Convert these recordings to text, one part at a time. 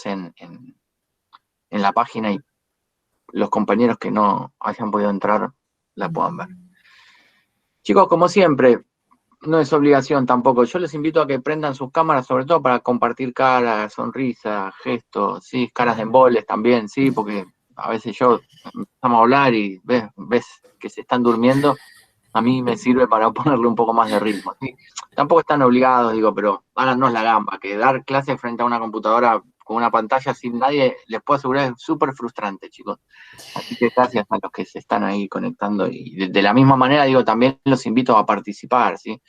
en la página y los compañeros que no hayan podido entrar la puedan ver. Chicos, como siempre, no es obligación tampoco. Yo les invito a que prendan sus cámaras, sobre todo para compartir caras, sonrisas, gestos, sí, caras de emboles también, sí, porque a veces empezamos a hablar y ves que se están durmiendo. A mí me sirve para ponerle un poco más de ritmo, ¿sí? Tampoco están obligados, digo, pero háganos la gamba, que dar clases frente a una computadora con una pantalla sin nadie, les puedo asegurar, es súper frustrante, chicos. Así que gracias a los que se están ahí conectando. Y de la misma manera, digo, también los invito a participar, ¿sí?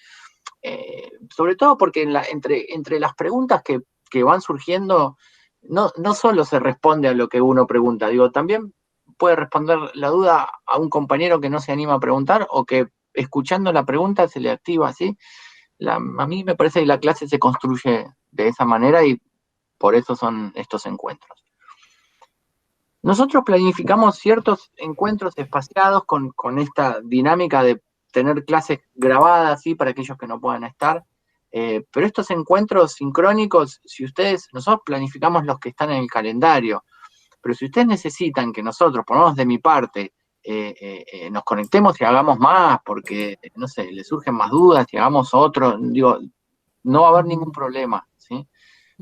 Sobre todo porque entre las preguntas que van surgiendo, no solo se responde a lo que uno pregunta, digo, también puede responder la duda a un compañero que no se anima a preguntar o que escuchando la pregunta se le activa, ¿sí? A mí me parece que la clase se construye de esa manera y por eso son estos encuentros. Nosotros planificamos ciertos encuentros espaciados con esta dinámica de tener clases grabadas, ¿sí? Para aquellos que no puedan estar. Pero estos encuentros sincrónicos, nosotros planificamos los que están en el calendario, pero si ustedes necesitan que nosotros, por lo menos de mi parte, nos conectemos y hagamos más, porque, no sé, les surgen más dudas y hagamos otro, digo, no va a haber ningún problema, ¿sí?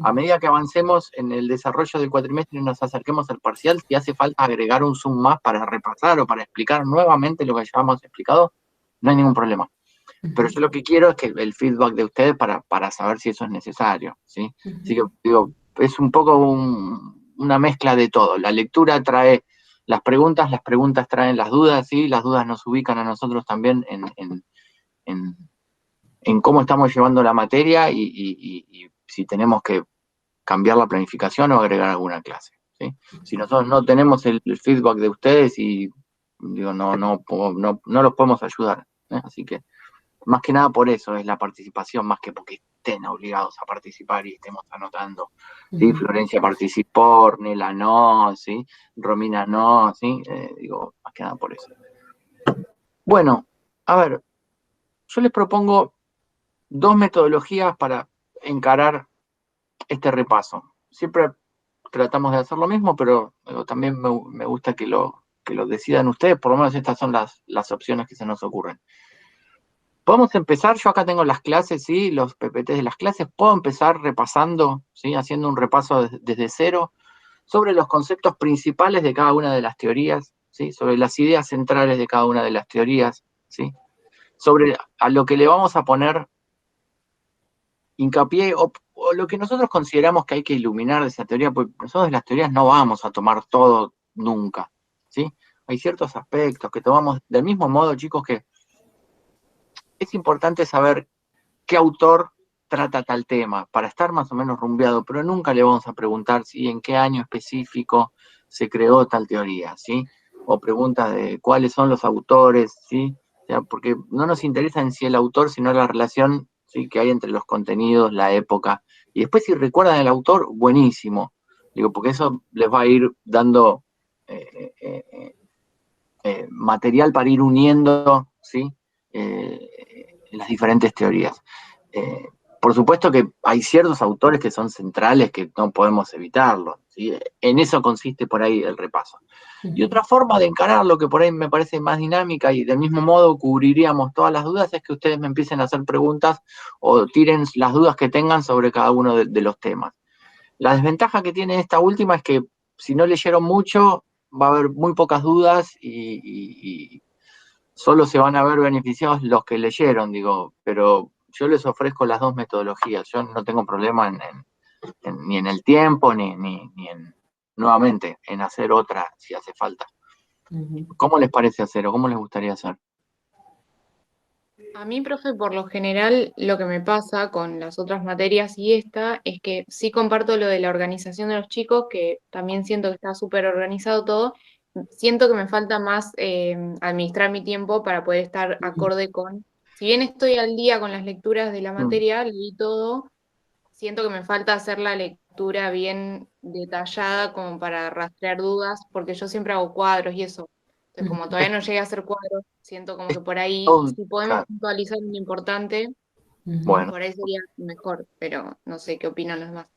A medida que avancemos en el desarrollo del cuatrimestre y nos acerquemos al parcial, si hace falta agregar un Zoom más para repasar o para explicar nuevamente lo que ya hemos explicado, no hay ningún problema. Pero yo lo que quiero es que el feedback de ustedes para saber si eso es necesario, ¿sí? Así que, digo, es un poco una mezcla de todo. La lectura trae las preguntas traen las dudas, ¿sí? Las dudas nos ubican a nosotros también en cómo estamos llevando la materia y si tenemos que cambiar la planificación o agregar alguna clase, ¿sí? Si nosotros no tenemos el feedback de ustedes y digo, no los podemos ayudar, ¿eh? Así que más que nada por eso es la participación, más que porque estén obligados a participar y estemos anotando, ¿sí? Florencia participó, Ornella no, ¿sí? Romina no, ¿sí? Digo, más que nada por eso. Bueno, a ver, yo les propongo dos metodologías para encarar este repaso. Siempre tratamos de hacer lo mismo, pero también me gusta que lo decidan ustedes, por lo menos estas son las opciones que se nos ocurren. Podemos empezar, yo acá tengo las clases, ¿sí? Los PPTs de las clases, puedo empezar repasando, ¿sí? Haciendo un repaso desde cero sobre los conceptos principales de cada una de las teorías, ¿sí? Sobre las ideas centrales de cada una de las teorías, ¿sí? Sobre a lo que le vamos a poner hincapié o lo que nosotros consideramos que hay que iluminar de esa teoría, porque nosotros de las teorías no vamos a tomar todo nunca, ¿sí? Hay ciertos aspectos que tomamos del mismo modo, chicos, que es importante saber qué autor trata tal tema, para estar más o menos rumbeado, pero nunca le vamos a preguntar si en qué año específico se creó tal teoría, ¿sí? O preguntas de cuáles son los autores, ¿sí? O sea, porque no nos interesa en sí el autor, sino la relación, ¿sí? Que hay entre los contenidos, la época. Y después si recuerdan el autor, buenísimo. Digo, porque eso les va a ir dando material para ir uniendo, ¿sí? Las diferentes teorías. Por supuesto que hay ciertos autores que son centrales que no podemos evitarlo, ¿sí? En eso consiste por ahí el repaso. Y otra forma de encararlo que por ahí me parece más dinámica y del mismo modo cubriríamos todas las dudas es que ustedes me empiecen a hacer preguntas o tiren las dudas que tengan sobre cada uno de los temas. La desventaja que tiene esta última es que si no leyeron mucho va a haber muy pocas dudas y solo se van a ver beneficiados los que leyeron, digo, pero yo les ofrezco las dos metodologías. Yo no tengo problema ni en el tiempo, ni en, nuevamente, en hacer otra si hace falta. ¿Cómo les parece hacer o cómo les gustaría hacer? A mí, profe, por lo general, lo que me pasa con las otras materias y esta es que sí comparto lo de la organización de los chicos, que también siento que está súper organizado todo. Siento que me falta más administrar mi tiempo para poder estar acorde con. Si bien estoy al día con las lecturas de la Mm. materia, leí todo, siento que me falta hacer la lectura bien detallada como para rastrear dudas, porque yo siempre hago cuadros y eso. Entonces, como todavía no llegué a hacer cuadros, siento como Es que por ahí, todo, si podemos claro, puntualizar lo importante, bueno. por ahí sería mejor, pero no sé qué opinan los demás.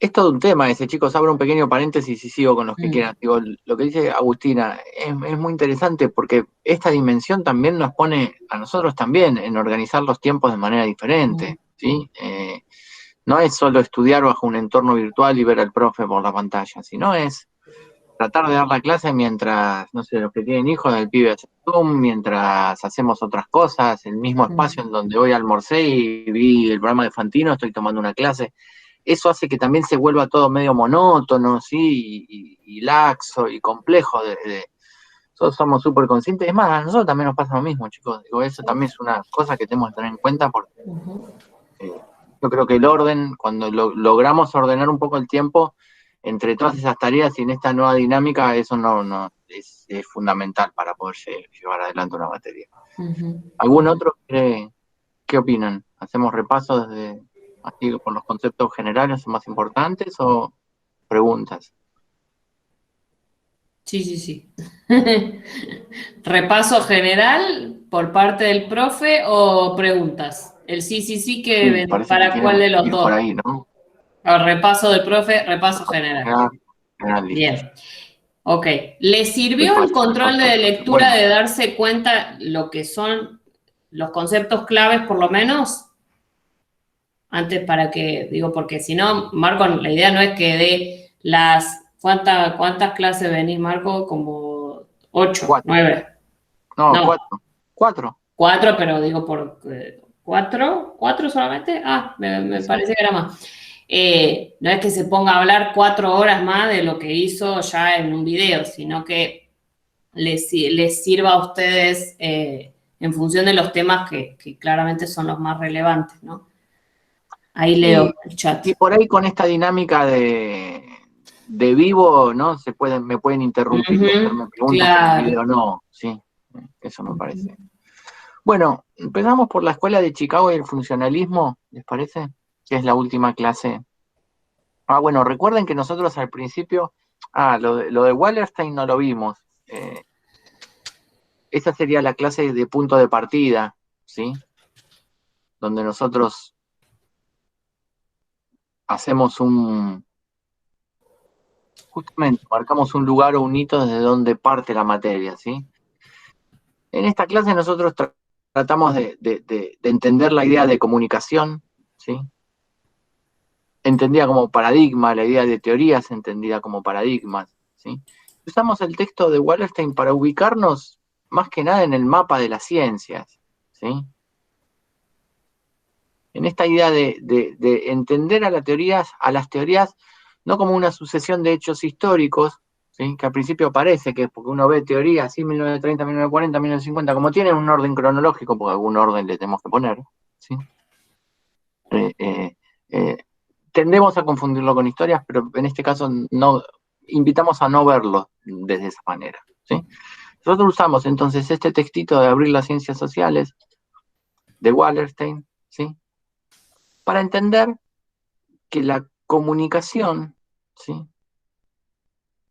Es todo un tema ese, chicos. Abro un pequeño paréntesis y sigo con los que quieran. Digo, lo que dice Agustina es muy interesante porque esta dimensión también nos pone a nosotros también en organizar los tiempos de manera diferente, ¿sí? No es solo estudiar bajo un entorno virtual y ver al profe por la pantalla, sino es tratar de dar la clase mientras, no sé, los que tienen hijos, el pibe hace Zoom, mientras hacemos otras cosas, el mismo espacio en donde hoy almorcé y vi el programa de Fantino, estoy tomando una clase. Eso hace que también se vuelva todo medio monótono, ¿sí? Y laxo y complejo. Nosotros somos súper conscientes. Es más, a nosotros también nos pasa lo mismo, chicos. Digo, eso también es una cosa que tenemos que tener en cuenta porque yo creo que el orden, cuando logramos ordenar un poco el tiempo entre todas esas tareas y en esta nueva dinámica, eso no es fundamental para poder llevar adelante una materia. ¿Algún otro qué opinan? ¿Hacemos repasos así por los conceptos generales más importantes o preguntas? Sí, sí, sí. ¿Repaso general por parte del profe o preguntas? El sí, sí, sí, Sí, parece que ¿para cuál quieren de los ir por dos? ahí, ¿no? Repaso del profe, repaso general. Listo. Bien. Ok. ¿Le Muy sirvió el fácil, control corto, de entonces. lectura Bueno, de darse cuenta lo que son los conceptos claves, por lo menos? Antes para que, digo, porque si no, Marco, la idea no es que dé ¿cuántas clases venís, Marco? Como 8, 4. 9. No, No, 4. 4. 4, pero digo por 4 solamente. Me Sí. parece que era más. No es que se ponga a hablar 4 horas más de lo que hizo ya en un video, sino que les sirva a ustedes en función de los temas que claramente son los más relevantes, ¿no? Ahí leo el chat. Y por ahí con esta dinámica de vivo, ¿no? Me pueden interrumpir y hacerme preguntas que en el Claro. video no, sí, eso me parece. Bueno, empezamos por la Escuela de Chicago y el funcionalismo, ¿les parece? Que es la última clase. Bueno, recuerden que nosotros al principio, lo de Wallerstein no lo vimos. Esa sería la clase de punto de partida, ¿sí? Donde nosotros hacemos justamente, marcamos un lugar o un hito desde donde parte la materia, ¿sí? En esta clase nosotros tratamos de entender la idea de comunicación, ¿sí? Entendida como paradigma, la idea de teorías entendida como paradigmas, ¿sí? Usamos el texto de Wallerstein para ubicarnos más que nada en el mapa de las ciencias, ¿sí? En esta idea de entender a las teorías no como una sucesión de hechos históricos, ¿sí? Que al principio parece que es porque uno ve teorías, así 1930, 1940, 1950, como tienen un orden cronológico, porque algún orden le tenemos que poner, ¿sí? Tendemos a confundirlo con historias, pero en este caso no invitamos a no verlo desde esa manera, ¿sí? Nosotros usamos entonces este textito de Abrir las Ciencias Sociales de Wallerstein, ¿sí? Para entender que la comunicación, ¿sí?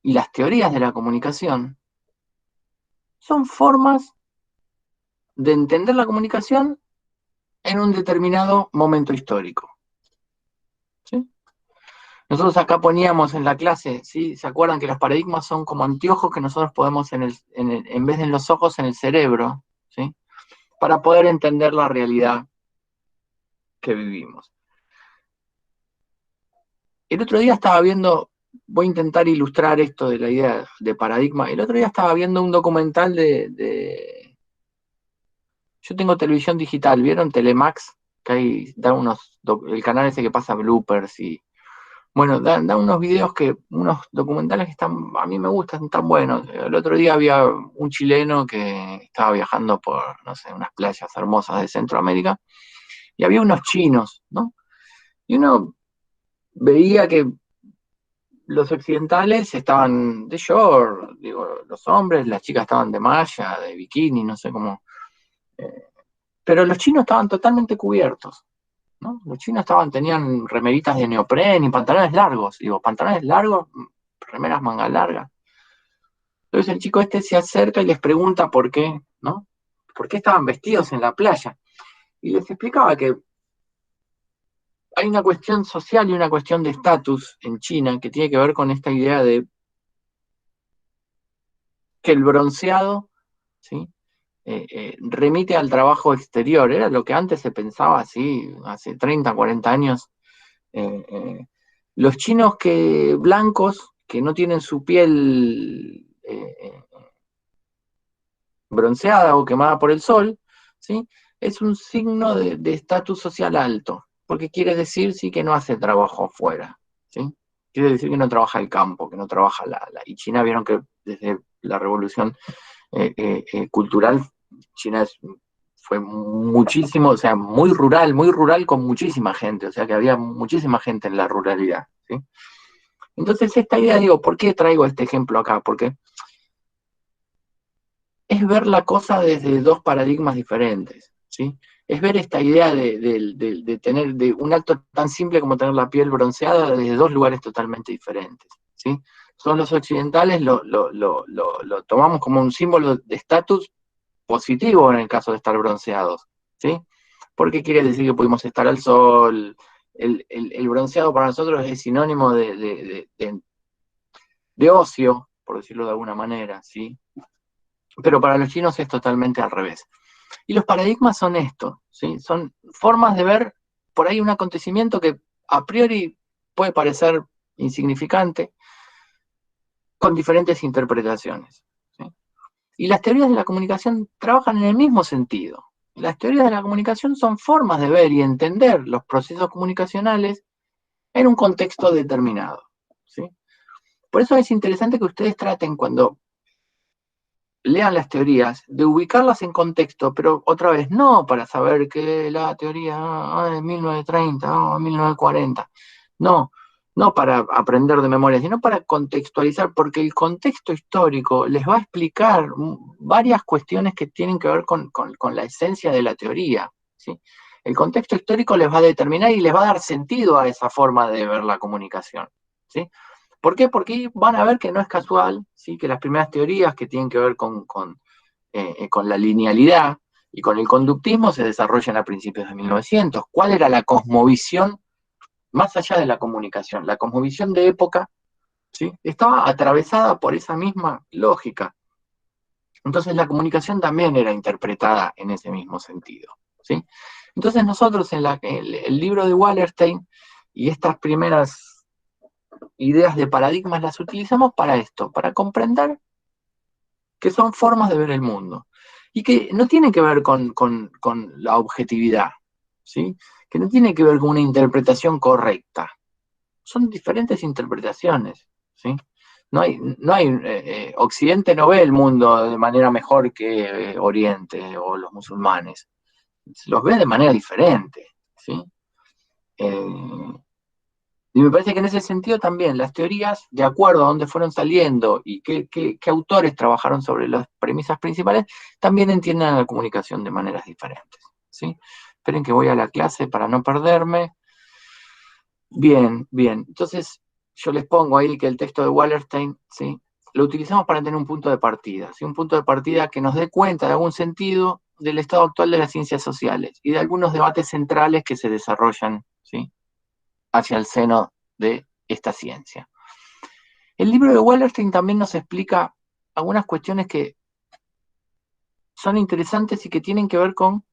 Y las teorías de la comunicación son formas de entender la comunicación en un determinado momento histórico, ¿sí? Nosotros acá poníamos en la clase, ¿sí? ¿Se acuerdan que los paradigmas son como anteojos que nosotros podemos en vez de en los ojos, en el cerebro, ¿sí? Para poder entender la realidad que vivimos. El otro día estaba viendo, voy a intentar ilustrar esto de la idea de paradigma, el otro día estaba viendo un documental yo tengo televisión digital, ¿vieron? Telemax, que ahí da el canal ese que pasa bloopers y bueno, da unos videos unos documentales que a mí me gustan, están buenos. El otro día había un chileno que estaba viajando por, no sé, unas playas hermosas de Centroamérica, y había unos chinos, ¿no? Y uno veía que los occidentales estaban de short, digo, los hombres, las chicas estaban de malla, de bikini, no sé cómo. Pero los chinos estaban totalmente cubiertos, ¿no? Los chinos tenían remeritas de neopren y pantalones largos, digo, pantalones largos, remeras manga largas. Entonces el chico este se acerca y les pregunta por qué, ¿no? ¿Por qué estaban vestidos en la playa? Y les explicaba que hay una cuestión social y una cuestión de estatus en China que tiene que ver con esta idea de que el bronceado, ¿sí? Remite al trabajo exterior. Era lo que antes se pensaba así, hace 30, 40 años. Los chinos blancos que no tienen su piel bronceada o quemada por el sol, ¿sí? Es un signo de estatus social alto, porque quiere decir sí que no hace trabajo afuera, ¿sí? Quiere decir que no trabaja el campo, que no trabaja y China vieron que desde la revolución cultural, China fue muchísimo, o sea, muy rural con muchísima gente, o sea que había muchísima gente en la ruralidad, ¿sí? Entonces esta idea, digo, ¿por qué traigo este ejemplo acá? Porque es ver la cosa desde dos paradigmas diferentes, ¿sí? Es ver esta idea de tener de un acto tan simple como tener la piel bronceada desde dos lugares totalmente diferentes, ¿sí? Son los occidentales, lo tomamos como un símbolo de estatus positivo en el caso de estar bronceados, ¿sí? Porque quiere decir que pudimos estar al sol. El bronceado para nosotros es sinónimo de ocio, por decirlo de alguna manera, ¿sí? Pero para los chinos es totalmente al revés. Y los paradigmas son estos, ¿sí? Son formas de ver por ahí un acontecimiento que a priori puede parecer insignificante, con diferentes interpretaciones, ¿sí? Y las teorías de la comunicación trabajan en el mismo sentido. Las teorías de la comunicación son formas de ver y entender los procesos comunicacionales en un contexto determinado, ¿sí? Por eso es interesante que ustedes traten, cuando lean las teorías, de ubicarlas en contexto, pero otra vez, no para saber que la teoría es 1930 o 1940, no, no para aprender de memoria, sino para contextualizar, porque el contexto histórico les va a explicar varias cuestiones que tienen que ver con la esencia de la teoría, ¿sí? El contexto histórico les va a determinar y les va a dar sentido a esa forma de ver la comunicación, ¿sí? ¿Por qué? Porque van a ver que no es casual, ¿sí? Que las primeras teorías que tienen que ver con la linealidad y con el conductismo se desarrollan a principios de 1900. ¿Cuál era la cosmovisión más allá de la comunicación? La cosmovisión de época, ¿sí? Estaba atravesada por esa misma lógica. Entonces la comunicación también era interpretada en ese mismo sentido, ¿sí? Entonces nosotros en el libro de Wallerstein y estas primeras ideas de paradigmas las utilizamos para esto, para comprender que son formas de ver el mundo y que no tienen que ver con la objetividad, ¿sí? Que no tiene que ver con una interpretación correcta. Son diferentes interpretaciones, ¿sí? Occidente no ve el mundo de manera mejor que Oriente o los musulmanes. Los ve de manera diferente, ¿sí? Y me parece que en ese sentido también las teorías, de acuerdo a dónde fueron saliendo y qué autores trabajaron sobre las premisas principales, también entienden la comunicación de maneras diferentes, ¿sí? Esperen que voy a la clase para no perderme. Bien, bien. Entonces, yo les pongo ahí que el texto de Wallerstein, ¿sí? Lo utilizamos para tener un punto de partida, ¿sí? Un punto de partida que nos dé cuenta de algún sentido del estado actual de las ciencias sociales y de algunos debates centrales que se desarrollan, ¿sí? Hacia el seno de esta ciencia. El libro de Wallerstein también nos explica algunas cuestiones que son interesantes y que tienen que ver con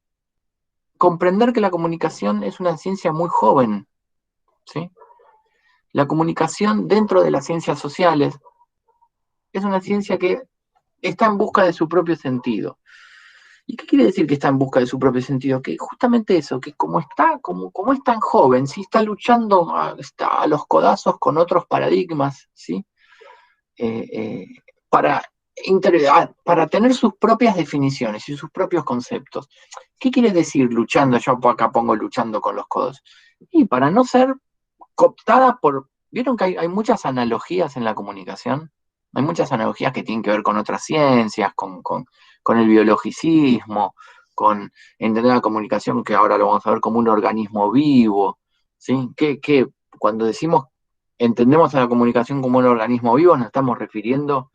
comprender que la comunicación es una ciencia muy joven, ¿sí? La comunicación dentro de las ciencias sociales es una ciencia que está en busca de su propio sentido. ¿Y qué quiere decir que está en busca de su propio sentido? Que justamente eso, que como es tan joven, ¿sí? Está luchando está a los codazos con otros paradigmas, ¿sí? Para tener sus propias definiciones y sus propios conceptos. ¿Qué quiere decir luchando? Yo acá pongo luchando con los codos. Y para no ser cooptada por... ¿Vieron que hay muchas analogías en la comunicación? Hay muchas analogías que tienen que ver con otras ciencias, con el biologicismo, con entender la comunicación, que ahora lo vamos a ver como un organismo vivo, ¿sí? Que cuando decimos entendemos a la comunicación como un organismo vivo, nos estamos refiriendo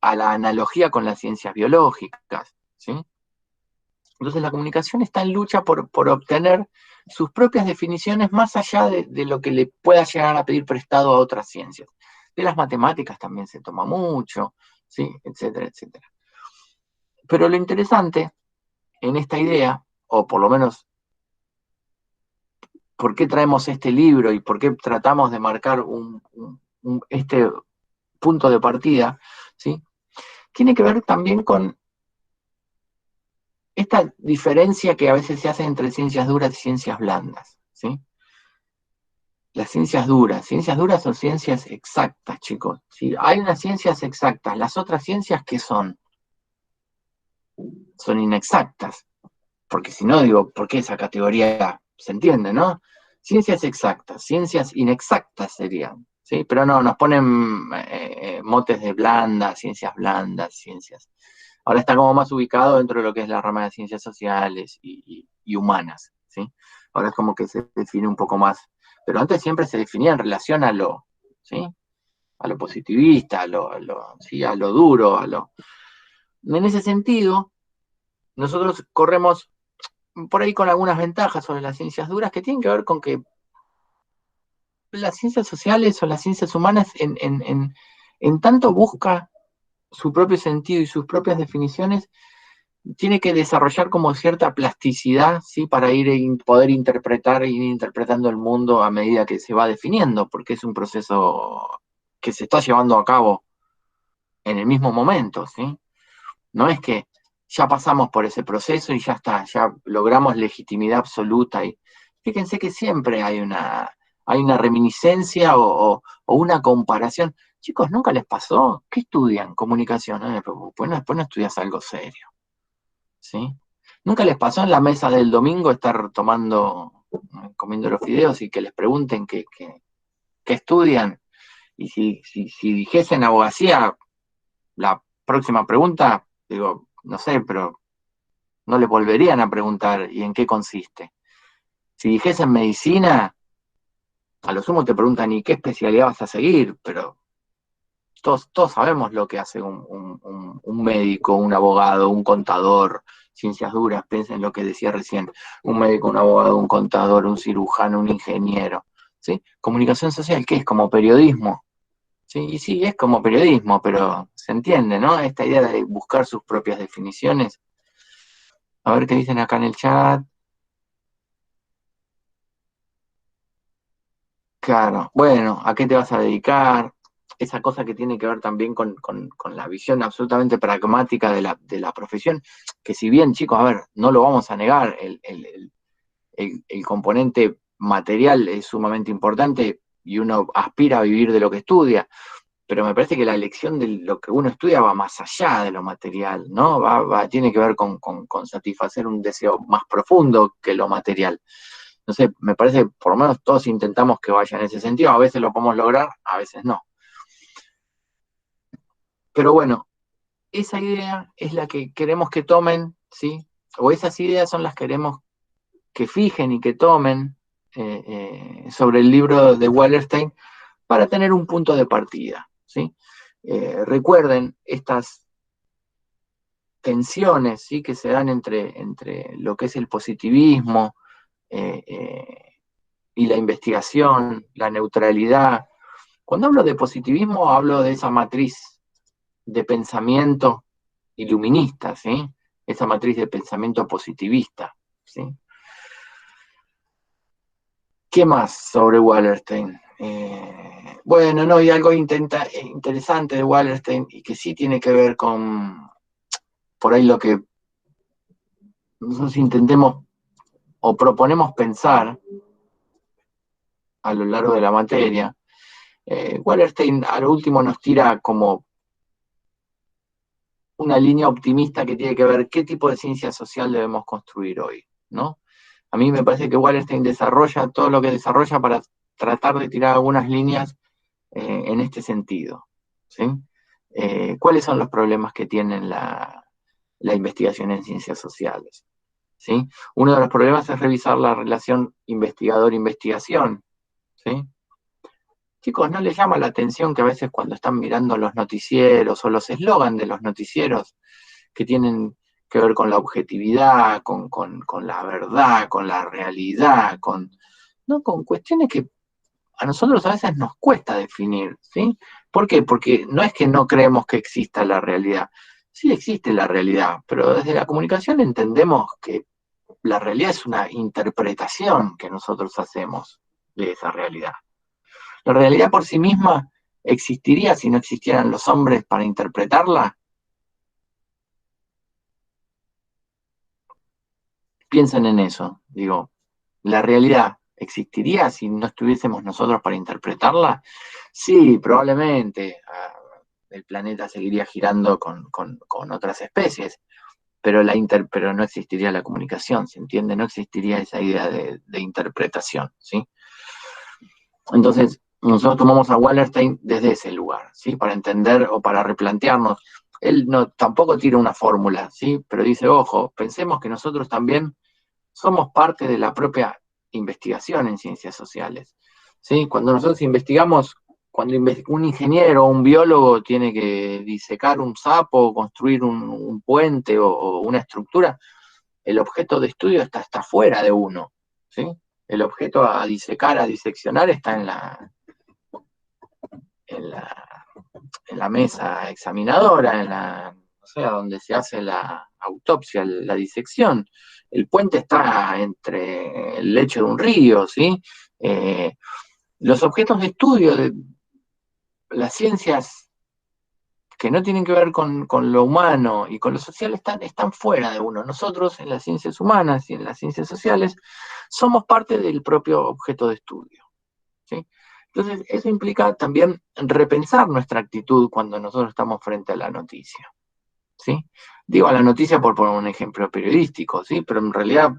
a la analogía con las ciencias biológicas, ¿sí? Entonces la comunicación está en lucha por obtener sus propias definiciones más allá de lo que le pueda llegar a pedir prestado a otras ciencias. De las matemáticas también se toma mucho, ¿sí? Etcétera, etcétera. Pero lo interesante en esta idea, o por lo menos por qué traemos este libro y por qué tratamos de marcar este punto de partida, ¿sí? Tiene que ver también con esta diferencia que a veces se hace entre ciencias duras y ciencias blandas, ¿sí? Las ciencias duras son ciencias exactas, chicos. ¿Sí? Hay unas ciencias exactas, las otras ciencias, ¿qué son? Son inexactas. Porque si no, digo, ¿por qué esa categoría se entiende, no? Ciencias exactas, ciencias inexactas serían, ¿sí? Pero no, nos ponen motes de blandas, ciencias. Ahora está como más ubicado dentro de lo que es la rama de ciencias sociales y humanas, ¿sí? Ahora es como que se define un poco más, pero antes siempre se definía en relación a lo, ¿sí? A lo positivista, ¿sí? A lo duro, En ese sentido, nosotros corremos por ahí con algunas ventajas sobre las ciencias duras que tienen que ver con que las ciencias sociales o las ciencias humanas en tanto busca su propio sentido y sus propias definiciones, tiene que desarrollar como cierta plasticidad, ¿sí? Para poder interpretar e ir interpretando el mundo a medida que se va definiendo, porque es un proceso que se está llevando a cabo en el mismo momento, ¿sí? No es que ya pasamos por ese proceso y ya está, ya logramos legitimidad absoluta. Y fíjense que siempre hay una reminiscencia o una comparación. Chicos, ¿nunca les pasó? ¿Qué estudian? Comunicación. Pues después no estudias algo serio, ¿sí? ¿Nunca les pasó en la mesa del domingo estar comiendo los fideos y que les pregunten qué estudian? Y si dijesen abogacía, la próxima pregunta, digo, no sé, pero no le volverían a preguntar ¿y en qué consiste? Si dijesen medicina, a lo sumo te preguntan ¿y qué especialidad vas a seguir? Pero todos sabemos lo que hace un médico, un abogado, un contador, ciencias duras, piensen en lo que decía recién, un médico, un abogado, un contador, un cirujano, un ingeniero, ¿sí? Comunicación social, ¿qué es? Como periodismo. Sí, y sí, es como periodismo, pero se entiende, ¿no? Esta idea de buscar sus propias definiciones. A ver qué dicen acá en el chat. Claro, bueno, ¿a qué te vas a dedicar? Esa cosa que tiene que ver también con la visión absolutamente pragmática de la profesión, que si bien, chicos, a ver, no lo vamos a negar, el componente material es sumamente importante y uno aspira a vivir de lo que estudia, pero me parece que la elección de lo que uno estudia va más allá de lo material, ¿no? Tiene que ver con satisfacer un deseo más profundo que lo material. No sé, me parece que por lo menos todos intentamos que vaya en ese sentido, a veces lo podemos lograr, a veces no. Pero bueno, esa idea es la que queremos que tomen, ¿sí? O esas ideas son las que queremos que fijen y que tomen sobre el libro de Wallerstein para tener un punto de partida, ¿sí? Recuerden estas tensiones, ¿sí? Que se dan entre lo que es el positivismo y la investigación, la neutralidad. Cuando hablo de positivismo, hablo de esa matriz de pensamiento iluminista, ¿sí? Esa matriz de pensamiento positivista, ¿sí? ¿Qué más sobre Wallerstein? Bueno, no, y algo interesante de Wallerstein y que sí tiene que ver con, por ahí lo que nosotros intentemos o proponemos pensar a lo largo de la materia. Wallerstein a lo último nos tira como una línea optimista que tiene que ver qué tipo de ciencia social debemos construir hoy, ¿no? A mí me parece que Wallerstein desarrolla todo lo que desarrolla para tratar de tirar algunas líneas en este sentido, ¿sí? ¿Cuáles son los problemas que tienen la investigación en ciencias sociales? ¿Sí? Uno de los problemas es revisar la relación investigador-investigación, ¿sí? Chicos, ¿no les llama la atención que a veces cuando están mirando los noticieros o los eslogan de los noticieros que tienen que ver con la objetividad, con la verdad, con la realidad, ¿no? Con cuestiones que a nosotros a veces nos cuesta definir, ¿sí? ¿Por qué? Porque no es que no creemos que exista la realidad. Sí existe la realidad, pero desde la comunicación entendemos que la realidad es una interpretación que nosotros hacemos de esa realidad. ¿La realidad por sí misma existiría si no existieran los hombres para interpretarla? Piensen en eso, digo, ¿la realidad existiría si no estuviésemos nosotros para interpretarla? Sí, probablemente. El planeta seguiría girando con otras especies, pero no existiría la comunicación, ¿se entiende? No existiría esa idea de interpretación, ¿sí? Entonces, nosotros tomamos a Wallerstein desde ese lugar, ¿sí? Para entender o para replantearnos. Él tampoco tira una fórmula, ¿sí? Pero dice, ojo, pensemos que nosotros también somos parte de la propia investigación en ciencias sociales, ¿sí? Cuando nosotros investigamos, cuando un ingeniero o un biólogo tiene que disecar un sapo, construir un puente o una estructura, el objeto de estudio está fuera de uno, ¿sí? El objeto a disecar, a diseccionar está en la mesa examinadora, o sea, donde se hace la autopsia, la disección. El puente está entre el lecho de un río, ¿sí? Los objetos de estudio de las ciencias que no tienen que ver con lo humano y con lo social están fuera de uno. Nosotros en las ciencias humanas y en las ciencias sociales somos parte del propio objeto de estudio, ¿sí? Entonces, eso implica también repensar nuestra actitud cuando nosotros estamos frente a la noticia, ¿sí? Digo a la noticia por poner un ejemplo periodístico, ¿sí? Pero en realidad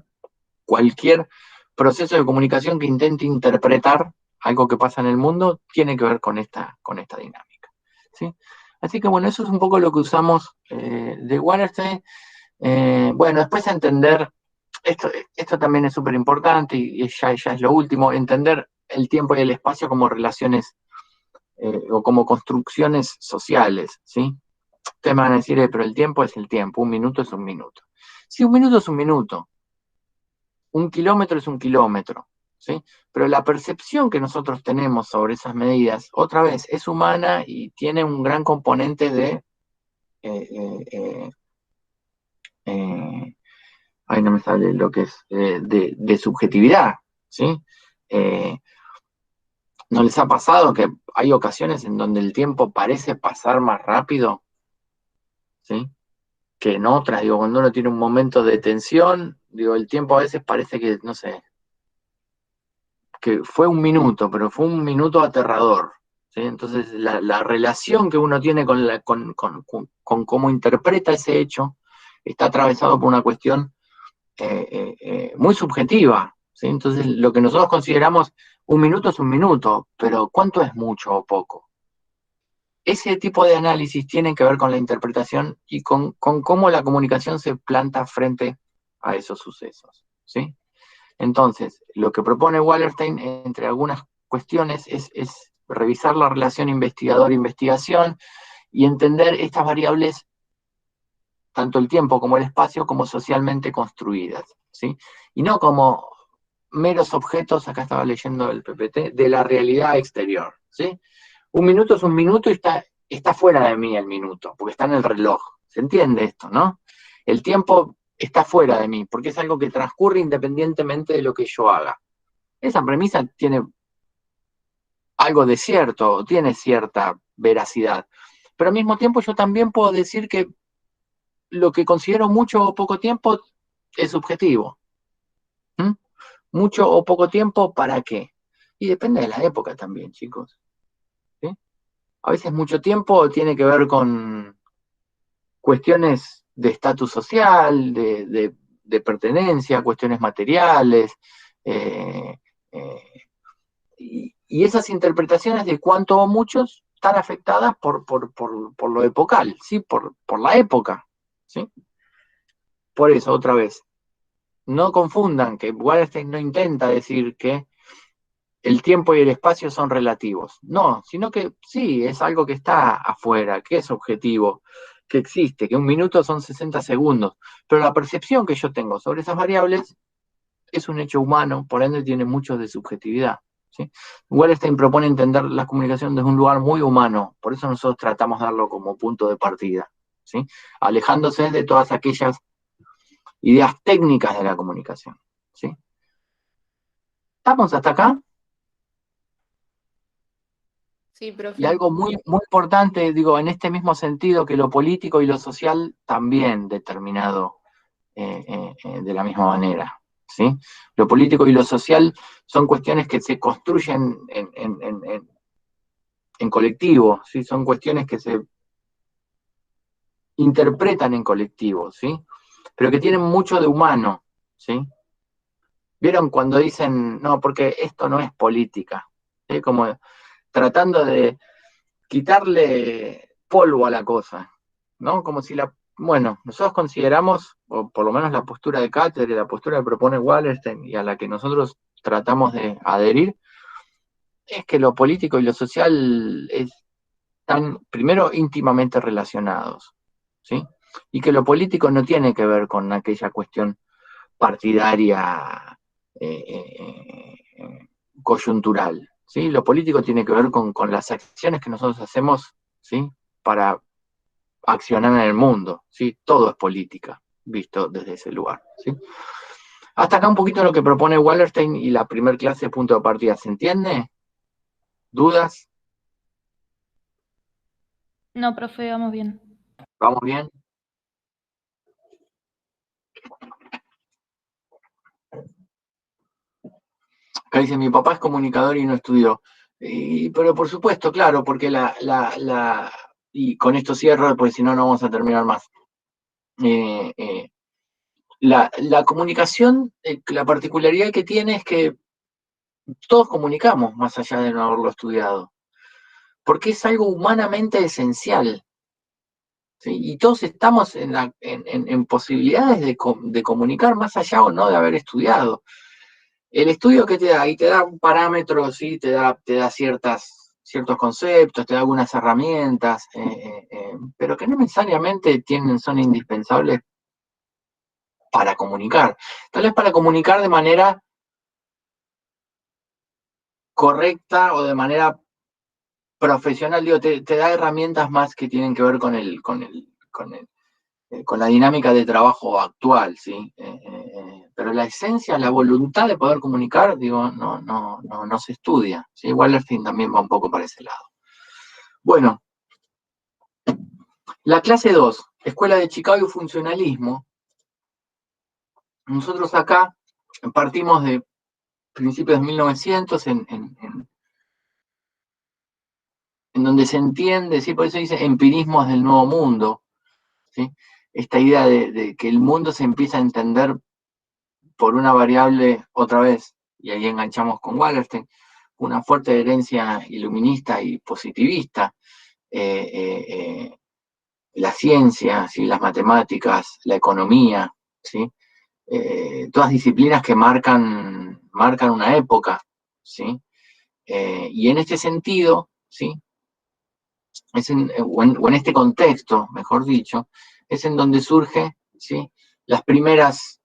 cualquier proceso de comunicación que intente interpretar algo que pasa en el mundo tiene que ver con esta dinámica, ¿sí? Así que bueno, eso es un poco lo que usamos de Wallerstein. Bueno, después entender, esto también es súper importante y ya es lo último, entender el tiempo y el espacio como relaciones o como construcciones sociales, ¿sí? Ustedes me van a decir, pero el tiempo es el tiempo, un minuto es un minuto. Sí, un minuto es un minuto, un kilómetro es un kilómetro, ¿sí? Pero la percepción que nosotros tenemos sobre esas medidas, otra vez, es humana y tiene un gran componente de... ahí no me sale lo que es, de subjetividad, ¿sí? ¿No les ha pasado que hay ocasiones en donde el tiempo parece pasar más rápido, ¿sí? Que en otras? Digo, cuando uno tiene un momento de tensión, digo, el tiempo a veces parece que, no sé, que fue un minuto, pero fue un minuto aterrador, ¿sí? Entonces, la relación que uno tiene con cómo interpreta ese hecho está atravesado por una cuestión muy subjetiva, ¿sí? Entonces, lo que nosotros consideramos un minuto es un minuto, pero ¿cuánto es mucho o poco? Ese tipo de análisis tiene que ver con la interpretación y con cómo la comunicación se planta frente a esos sucesos, ¿sí? Entonces, lo que propone Wallerstein, entre algunas cuestiones, es revisar la relación investigador-investigación y entender estas variables, tanto el tiempo como el espacio, como socialmente construidas, ¿sí? Y no como meros objetos, acá estaba leyendo el PPT, de la realidad exterior, ¿sí? Un minuto es un minuto y está fuera de mí el minuto, porque está en el reloj. ¿Se entiende esto, no? El tiempo está fuera de mí, porque es algo que transcurre independientemente de lo que yo haga. Esa premisa tiene algo de cierto, tiene cierta veracidad. Pero al mismo tiempo yo también puedo decir que lo que considero mucho o poco tiempo es subjetivo. ¿Mm? Mucho o poco tiempo, ¿para qué? Y depende de la época también, chicos. ¿Sí? A veces mucho tiempo tiene que ver con cuestiones de estatus social, de pertenencia, cuestiones materiales, eh, eh, y esas interpretaciones de cuánto o muchos están afectadas por lo epocal, ¿sí? Por la época, ¿sí? Por eso, otra vez, no confundan que Wallerstein no intenta decir que el tiempo y el espacio son relativos. No, sino que sí, es algo que está afuera, que es objetivo, que existe, que un minuto son 60 segundos, pero la percepción que yo tengo sobre esas variables es un hecho humano, por ende tiene mucho de subjetividad, ¿sí? Wallerstein propone entender la comunicación desde un lugar muy humano, por eso nosotros tratamos de darlo como punto de partida, ¿sí? Alejándose de todas aquellas ideas técnicas de la comunicación, ¿sí? ¿Estamos hasta acá? Sí, profe. Y algo muy, muy importante, digo, en este mismo sentido, que lo político y lo social también determinado de la misma manera, ¿sí? Lo político y lo social son cuestiones que se construyen en colectivo, ¿sí? Son cuestiones que se interpretan en colectivo, ¿sí? Pero que tienen mucho de humano, ¿sí? ¿Vieron cuando dicen, no, porque esto no es política? ¿Sí? Como tratando de quitarle polvo a la cosa, ¿no? Como si bueno, nosotros consideramos, o por lo menos la postura de Cátedra, la postura que propone Wallerstein y a la que nosotros tratamos de adherir, es que lo político y lo social están, primero, íntimamente relacionados, ¿sí? Y que lo político no tiene que ver con aquella cuestión partidaria coyuntural, ¿sí? Lo político tiene que ver con las acciones que nosotros hacemos, ¿sí? Para accionar en el mundo, ¿sí? Todo es política, visto desde ese lugar, ¿sí? Hasta acá un poquito lo que propone Wallerstein y la primer clase de punto de partida, ¿se entiende? ¿Dudas? No, profe, vamos bien. ¿Vamos bien? Acá dice, mi papá es comunicador y no estudió. Pero por supuesto, claro, porque y con esto cierro, porque si no, no vamos a terminar más. La comunicación, la particularidad que tiene es que todos comunicamos más allá de no haberlo estudiado, porque es algo humanamente esencial, ¿sí? Y todos estamos en posibilidades de comunicar más allá o no de haber estudiado. El estudio que te da, y te da un parámetro, ¿sí? Te da ciertos conceptos, te da algunas herramientas, pero que no necesariamente son indispensables para comunicar. Tal vez para comunicar de manera correcta o de manera profesional, digo, te da herramientas más que tienen que ver con la dinámica de trabajo actual, ¿sí? Pero la esencia, la voluntad de poder comunicar, digo, no se estudia, ¿sí? Wallerstein también va un poco para ese lado. Bueno, la clase 2, Escuela de Chicago y Funcionalismo. Nosotros acá partimos de principios de 1900 en donde se entiende, ¿sí? Por eso dice empirismos del nuevo mundo, ¿sí? Esta idea de que el mundo se empieza a entender por una variable, otra vez, y ahí enganchamos con Wallerstein, una fuerte herencia iluminista y positivista, la ciencia, ¿sí? Las matemáticas, la economía, ¿sí? Todas disciplinas que marcan una época, ¿sí? Y en este sentido, ¿sí? O en este contexto, mejor dicho, es en donde surge, ¿sí? Las primeras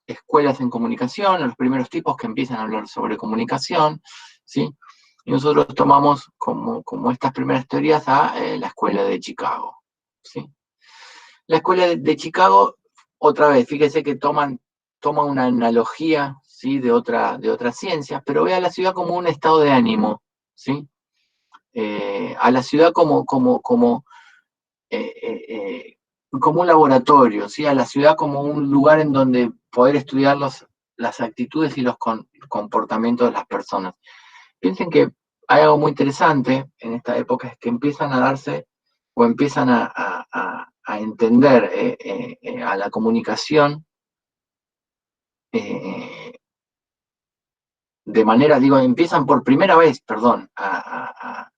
escuelas en comunicación, los primeros tipos que empiezan a hablar sobre comunicación, ¿sí? Y nosotros tomamos como estas primeras teorías a la escuela de Chicago, ¿sí? La escuela de Chicago, otra vez, fíjese que toma una analogía, ¿sí? de otras ciencias, pero ve a la ciudad como un estado de ánimo, ¿sí? A la ciudad como un laboratorio, ¿sí? A la ciudad como un lugar en donde poder estudiar las actitudes y los comportamientos de las personas. Piensen que hay algo muy interesante en esta época, es que empiezan a darse o empiezan a entender a la comunicación de manera, digo, empiezan por primera vez, perdón, a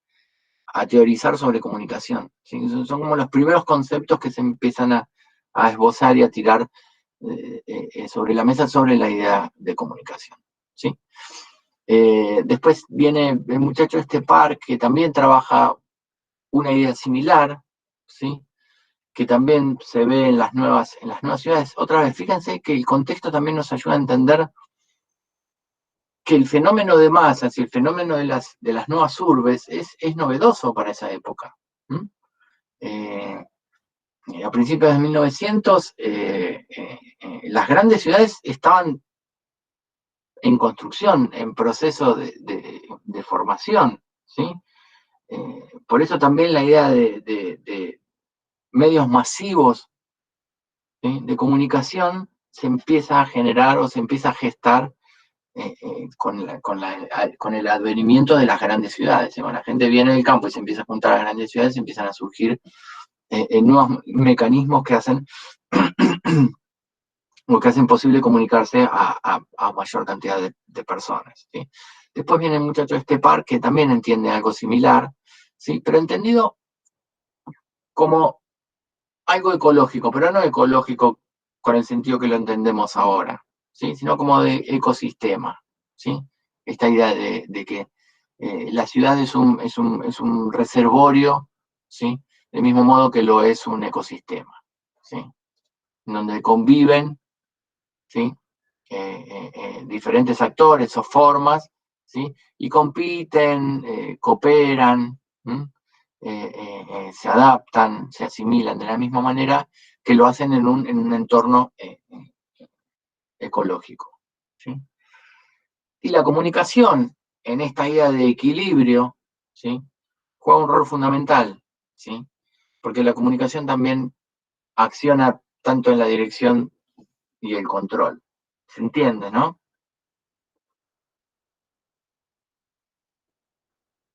teorizar sobre comunicación, ¿sí? Son como los primeros conceptos que se empiezan a esbozar y a tirar sobre la mesa sobre la idea de comunicación, ¿sí? Después viene el muchacho Park, que también trabaja una idea similar, ¿sí? Que también se ve en las nuevas ciudades. Otra vez, fíjense que el contexto también nos ayuda a entender que el fenómeno de masas y el fenómeno de las nuevas urbes es novedoso para esa época. A principios de 1900, las grandes ciudades estaban en construcción, en proceso de formación, ¿sí? Por eso también la idea de medios masivos, ¿sí?, de comunicación se empieza a generar o se empieza a gestar con el advenimiento de las grandes ciudades. Cuando la gente viene del campo y se empieza a juntar a las grandes ciudades, empiezan a surgir nuevos mecanismos que hacen o que hacen posible comunicarse a mayor cantidad de personas, ¿sí? Después viene el muchacho de este par que también entiende algo similar, ¿sí? Pero entendido como algo ecológico, pero no ecológico con el sentido que lo entendemos ahora, ¿sí? Sino como de ecosistema, ¿sí? Esta idea de que la ciudad es un reservorio, ¿sí? Del mismo modo que lo es un ecosistema, ¿sí? Donde conviven, ¿sí? Diferentes actores o formas, ¿sí? Y compiten, cooperan, se adaptan, se asimilan de la misma manera que lo hacen en un entorno ecológico, ¿sí? Y la comunicación en esta idea de equilibrio, ¿sí?, juega un rol fundamental, ¿sí? Porque la comunicación también acciona tanto en la dirección y el control. ¿Se entiende, no?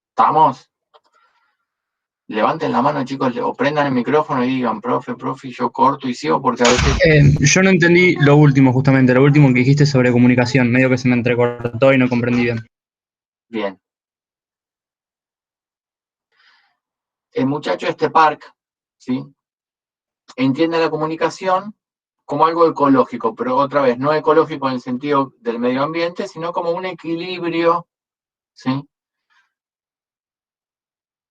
¿Estamos? Levanten la mano, chicos, o prendan el micrófono y digan, profe, y yo corto y sigo porque a veces... Yo no entendí lo último, justamente, lo último que dijiste sobre comunicación. Medio que se me entrecortó y no comprendí bien. Bien. El muchacho este Park, ¿sí?, entiende la comunicación como algo ecológico, pero otra vez, no ecológico en el sentido del medio ambiente, sino como un equilibrio, ¿sí?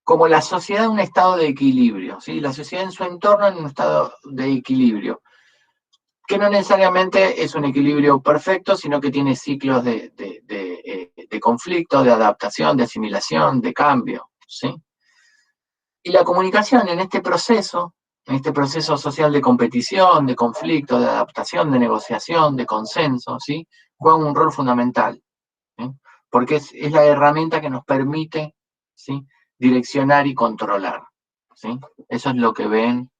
Como la sociedad en un estado de equilibrio, ¿sí? La sociedad en su entorno en un estado de equilibrio, que no necesariamente es un equilibrio perfecto, sino que tiene ciclos de conflicto, de adaptación, de asimilación, de cambio, ¿sí? Y la comunicación en este proceso social de competición, de conflicto, de adaptación, de negociación, de consenso, ¿sí?, juega un rol fundamental, ¿sí? Porque es la herramienta que nos permite, ¿sí?, direccionar y controlar, ¿sí? Eso es lo que ven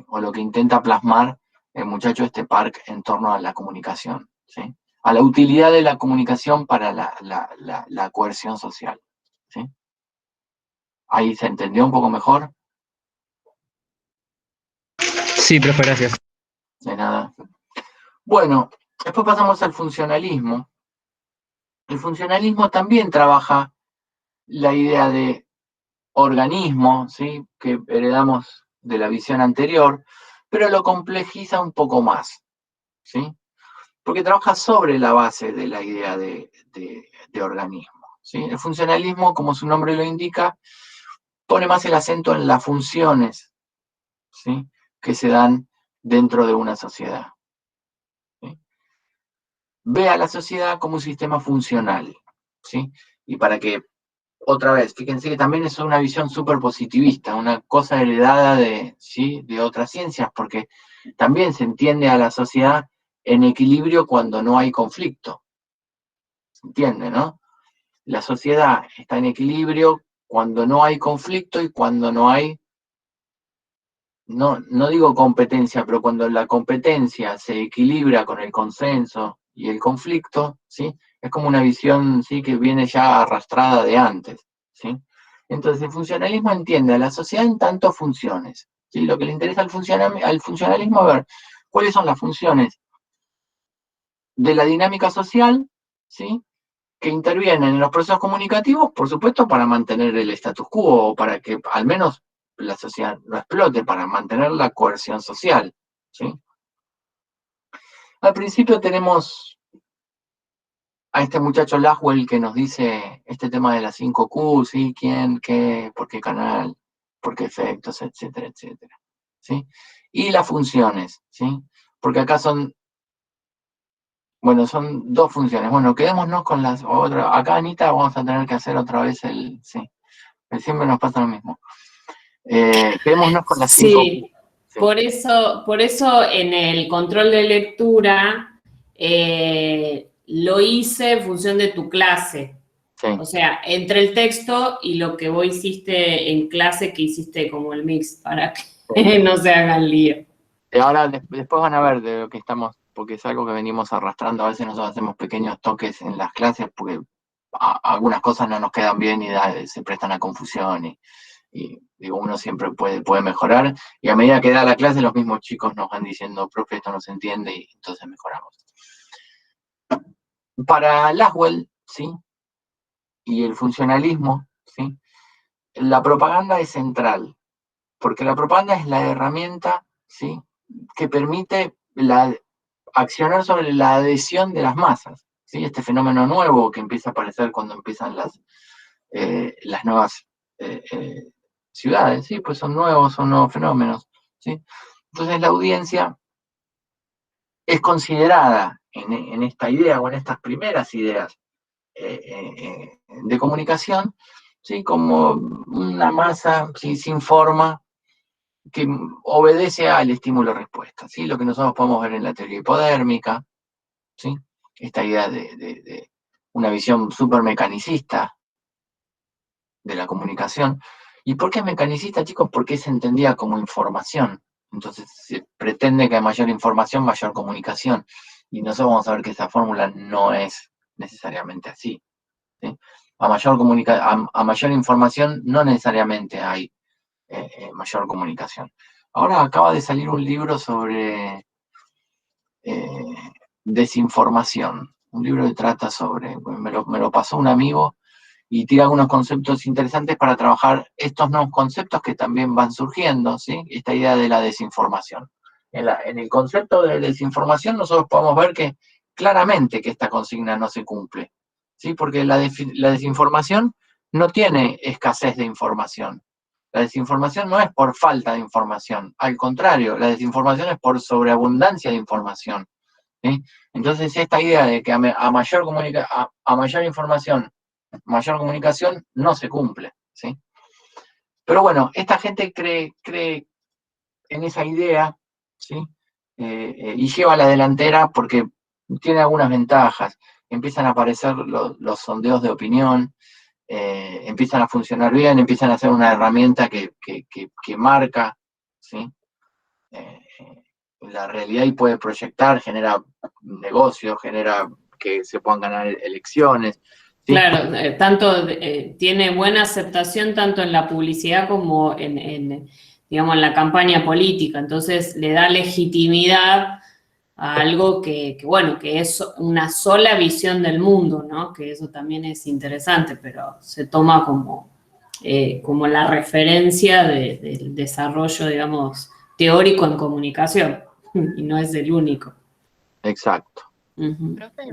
o lo que intenta plasmar el muchacho este Park en torno a la comunicación, ¿sí?, a la utilidad de la comunicación para la coerción social, ¿sí? ¿Ahí se entendió un poco mejor? Sí, profe, gracias. De nada. Bueno, después pasamos al funcionalismo. El funcionalismo también trabaja la idea de organismo, ¿sí?, que heredamos de la visión anterior, pero lo complejiza un poco más, ¿sí? Porque trabaja sobre la base de la idea de organismo, ¿sí? El funcionalismo, como su nombre lo indica, pone más el acento en las funciones, ¿sí?, que se dan dentro de una sociedad, ¿sí? Ve a la sociedad como un sistema funcional, ¿sí? Y para que, otra vez, fíjense que también es una visión súper positivista, una cosa heredada ¿sí?, de otras ciencias, porque también se entiende a la sociedad en equilibrio cuando no hay conflicto. ¿Se entiende, no? La sociedad está en equilibrio cuando no hay conflicto y cuando no hay, no digo competencia, pero cuando la competencia se equilibra con el consenso y el conflicto, ¿sí?, es como una visión, ¿sí?, que viene ya arrastrada de antes, ¿sí? Entonces el funcionalismo entiende a la sociedad en tantas funciones, ¿sí? Lo que le interesa al funcionalismo es ver cuáles son las funciones de la dinámica social, ¿sí?, que intervienen en los procesos comunicativos, por supuesto, para mantener el status quo, o para que al menos la sociedad no explote, para mantener la coerción social, ¿sí? Al principio tenemos a este muchacho Laswell que nos dice este tema de las 5Q, ¿sí? ¿Quién, qué, por qué canal? por qué efectos, etcétera, etcétera, ¿sí? Y las funciones, ¿sí? Porque acá son, bueno, son dos funciones. Bueno, quedémonos con las otras. Acá, Anita, vamos a tener que hacer otra vez sí, siempre nos pasa lo mismo. Quedémonos con las 5. Sí, por eso en el control de lectura lo hice en función de tu clase. Sí. O sea, entre el texto y lo que vos hiciste en clase, que hiciste como el mix, para que no se hagan lío. Y ahora después van a ver de lo que estamos, porque es algo que venimos arrastrando. A veces nosotros hacemos pequeños toques en las clases porque algunas cosas no nos quedan bien y se prestan a confusión. Y digo, uno siempre puede mejorar. Y a medida que da la clase, los mismos chicos nos van diciendo, profe, esto no se entiende, y entonces mejoramos. Para Laswell, ¿sí? Y el funcionalismo, ¿sí? La propaganda es central, porque la propaganda es la herramienta, ¿sí?, que permite accionar sobre la adhesión de las masas, ¿sí? Este fenómeno nuevo que empieza a aparecer cuando empiezan las nuevas ciudades, ¿sí? Pues son nuevos fenómenos, ¿sí? Entonces la audiencia es considerada en esta idea o en estas primeras ideas de comunicación, ¿sí?, como una masa, ¿sí?, sin forma, que obedece al estímulo-respuesta, ¿sí? Lo que nosotros podemos ver en la teoría hipodérmica, ¿sí? Esta idea de una visión súper mecanicista de la comunicación. ¿Y por qué es mecanicista, chicos? Porque se entendía como información. Entonces se pretende que hay mayor información, mayor comunicación. Y nosotros vamos a ver que esa fórmula no es necesariamente así, ¿sí? A mayor información no necesariamente hay mayor comunicación. Ahora acaba de salir un libro sobre desinformación, un libro que trata sobre, me lo pasó un amigo y tira algunos conceptos interesantes para trabajar estos nuevos conceptos que también van surgiendo, ¿sí? Esta idea de la desinformación. En el concepto de desinformación nosotros podemos ver que claramente que esta consigna no se cumple, ¿sí? Porque la desinformación no tiene escasez de información. La desinformación no es por falta de información, al contrario, la desinformación es por sobreabundancia de información, ¿sí? Entonces esta idea de que a mayor información, mayor comunicación, no se cumple, ¿sí? Pero bueno, esta gente cree en esa idea, ¿sí? Y lleva la delantera porque tiene algunas ventajas. Empiezan a aparecer los sondeos de opinión, empiezan a funcionar bien, empiezan a ser una herramienta que marca, ¿sí?, la realidad, y puede proyectar, genera negocios, genera que se puedan ganar elecciones, ¿sí? Claro, tiene buena aceptación tanto en la publicidad como digamos, en la campaña política. Entonces le da legitimidad a algo que es una sola visión del mundo, ¿no? Que eso también es interesante, pero se toma como la referencia del desarrollo, digamos, teórico en comunicación, y no es el único. Exacto. Profe,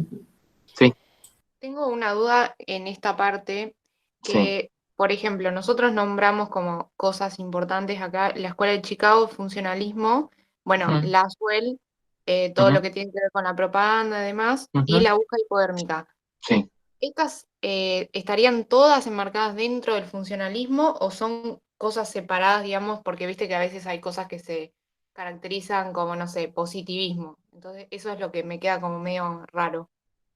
Sí. tengo una duda en esta parte que, por ejemplo, nosotros nombramos como cosas importantes acá la Escuela de Chicago, funcionalismo, bueno, Laswell, todo lo que tiene que ver con la propaganda y demás, y la aguja hipodérmica. Sí. ¿Estas estarían todas enmarcadas dentro del funcionalismo o son cosas separadas, digamos, porque viste que a veces hay cosas que se caracterizan como, no sé, positivismo? Entonces, eso es lo que me queda como medio raro.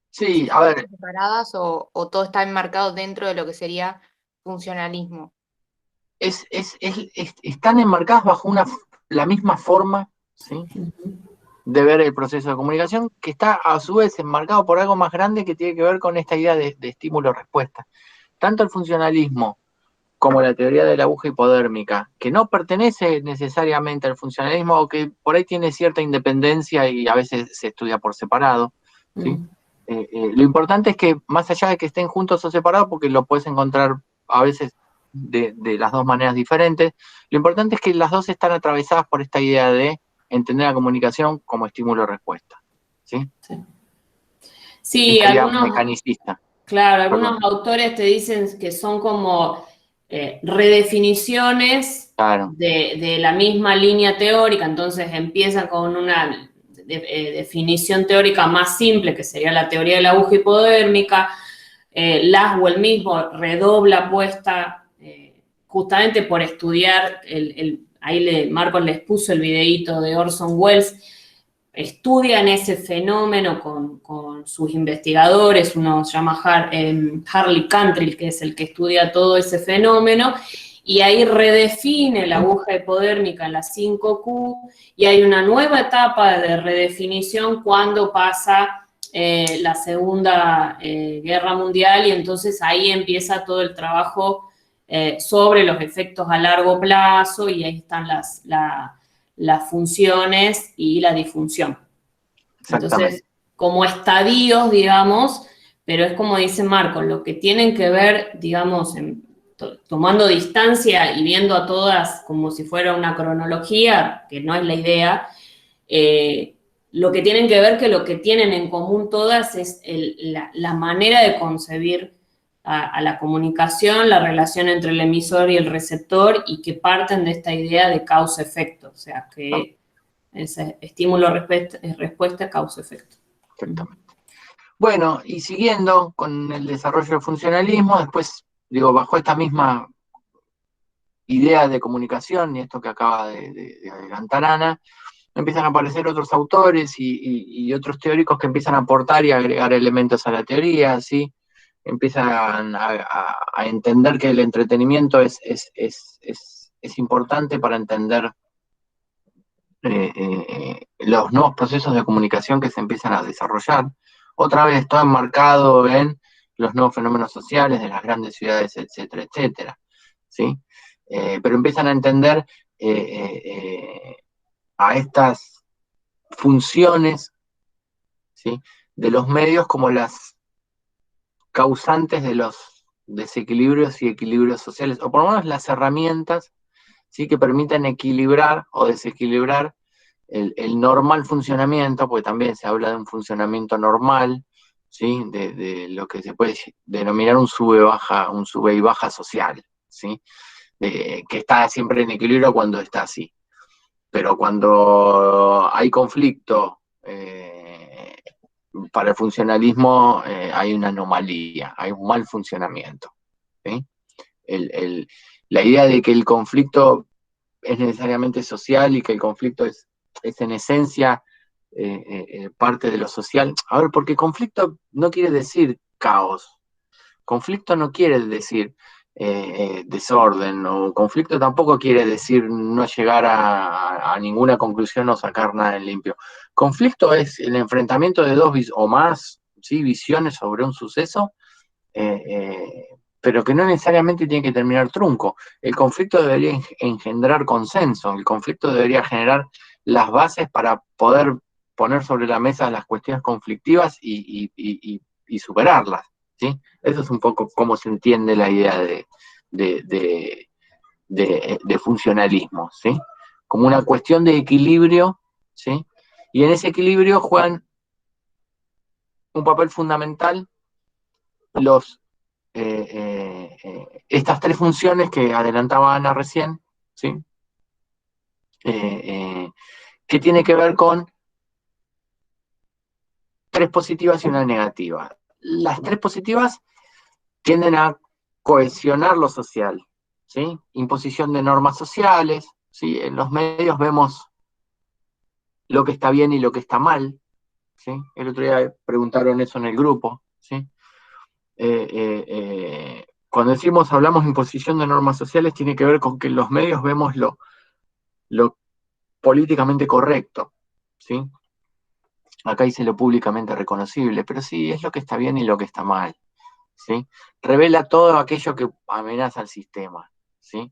Sí, Si a son ver, cosas separadas o todo está enmarcado dentro de lo que sería funcionalismo. están enmarcadas bajo la misma forma, ¿sí?, de ver el proceso de comunicación, que está a su vez enmarcado por algo más grande que tiene que ver con esta idea de estímulo-respuesta. Tanto el funcionalismo como la teoría de la aguja hipodérmica, que no pertenece necesariamente al funcionalismo, o que por ahí tiene cierta independencia y a veces se estudia por separado, ¿sí? Lo importante es que, más allá de que estén juntos o separados, porque lo puedes encontrar a veces de las dos maneras diferentes, lo importante es que las dos están atravesadas por esta idea de entender la comunicación como estímulo-respuesta, ¿sí? Sí, esta idea algunos mecanicista. Claro, Perdón. algunos autores te dicen que son como redefiniciones Claro. de la misma línea teórica, entonces empieza con una definición teórica más simple, que sería la teoría de la aguja hipodérmica. Laswell mismo redobla apuesta justamente por estudiar, ahí Marcos les puso el videíto de Orson Welles, estudian ese fenómeno con sus investigadores, uno se llama Harley Cantrell, que es el que estudia todo ese fenómeno, y ahí redefine la aguja hipodérmica en la 5Q, y hay una nueva etapa de redefinición cuando pasa la Segunda Guerra Mundial, y entonces ahí empieza todo el trabajo sobre los efectos a largo plazo, y ahí están las funciones y la disfunción. Entonces, como estadios, digamos, pero es como dice Marco, lo que tienen que ver, digamos, tomando distancia y viendo a todas como si fuera una cronología, que no es la idea, lo que tienen que ver, que lo que tienen en común todas es la manera de concebir a la comunicación, la relación entre el emisor y el receptor, y que parten de esta idea de causa-efecto, o sea, que ese estímulo-respuesta, causa-efecto. Exactamente. Bueno, y siguiendo con el desarrollo del funcionalismo, después, digo, bajo esta misma idea de comunicación y esto que acaba de adelantar Ana, empiezan a aparecer otros autores y otros teóricos que empiezan a aportar y a agregar elementos a la teoría, ¿sí? Empiezan a entender que el entretenimiento es importante para entender los nuevos procesos de comunicación que se empiezan a desarrollar. Otra vez, todo enmarcado en los nuevos fenómenos sociales de las grandes ciudades, etcétera, etcétera, ¿sí? Pero empiezan a entender a estas funciones, ¿sí?, de los medios como las causantes de los desequilibrios y equilibrios sociales, o por lo menos las herramientas, ¿sí?, que permiten equilibrar o desequilibrar el normal funcionamiento, porque también se habla de un funcionamiento normal, ¿sí?, de lo que se puede denominar un sube y baja social, ¿sí?, que está siempre en equilibrio cuando está así. Pero cuando hay conflicto para el funcionalismo, hay una anomalía, hay un mal funcionamiento, ¿sí? La idea de que el conflicto es necesariamente social y que el conflicto es en esencia parte de lo social. A ver, porque conflicto no quiere decir caos. Conflicto no quiere decir desorden, o conflicto tampoco quiere decir no llegar a ninguna conclusión o sacar nada en limpio. Conflicto es el enfrentamiento de dos o más, ¿sí?, visiones sobre un suceso, pero que no necesariamente tiene que terminar trunco. El conflicto debería engendrar consenso, el conflicto debería generar las bases para poder poner sobre la mesa las cuestiones conflictivas y superarlas, ¿sí? Eso es un poco cómo se entiende la idea de funcionalismo, ¿sí? Como una cuestión de equilibrio, ¿sí? Y en ese equilibrio juegan un papel fundamental estas tres funciones que adelantaba Ana recién, ¿sí? Que tiene que ver con tres positivas y una negativa. Las tres positivas tienden a cohesionar lo social, ¿sí? Imposición de normas sociales, ¿sí? En los medios vemos lo que está bien y lo que está mal, ¿sí? El otro día preguntaron eso en el grupo, ¿sí? Cuando hablamos de imposición de normas sociales, tiene que ver con que en los medios vemos lo políticamente correcto, ¿sí? Acá dice lo públicamente reconocible, pero sí, es lo que está bien y lo que está mal, ¿sí? Revela todo aquello que amenaza al sistema, ¿sí?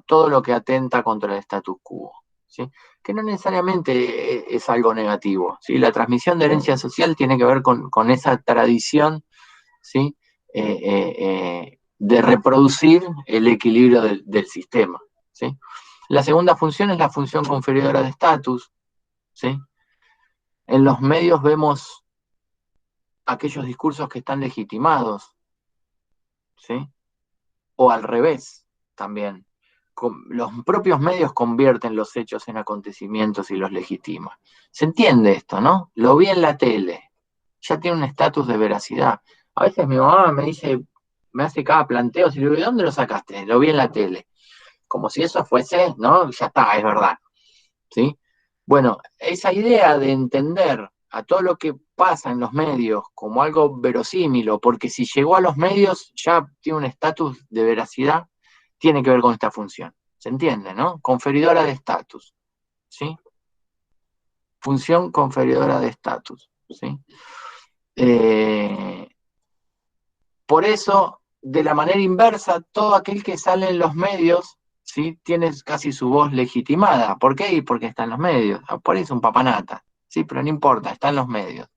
Todo lo que atenta contra el status quo, ¿sí? Que no necesariamente es algo negativo, ¿sí? La transmisión de herencia social tiene que ver con esa tradición, ¿sí? De reproducir el equilibrio del sistema, ¿sí? La segunda función es la función conferidora de estatus, ¿sí? En los medios vemos aquellos discursos que están legitimados, ¿sí? o al revés también. Los propios medios convierten los hechos en acontecimientos y los legitiman. ¿Se entiende esto, no? Lo vi en la tele, ya tiene un estatus de veracidad. A veces mi mamá me dice, me hace cada planteo, si le digo, ¿de dónde lo sacaste? Lo vi en la tele. Como si eso fuese, ¿no? Ya está, es verdad. ¿Sí? Bueno, esa idea de entender a todo lo que pasa en los medios como algo verosímil, o porque si llegó a los medios ya tiene un estatus de veracidad, tiene que ver con esta función. ¿Se entiende, no? Conferidora de estatus. ¿Sí? Función conferidora de estatus. ¿Sí? Por eso, de la manera inversa, todo aquel que sale en los medios, ¿sí? Tiene casi su voz legitimada. ¿Por qué? Y porque está en los medios. Por ahí es un papanata, ¿sí? Pero no importa, está en los medios.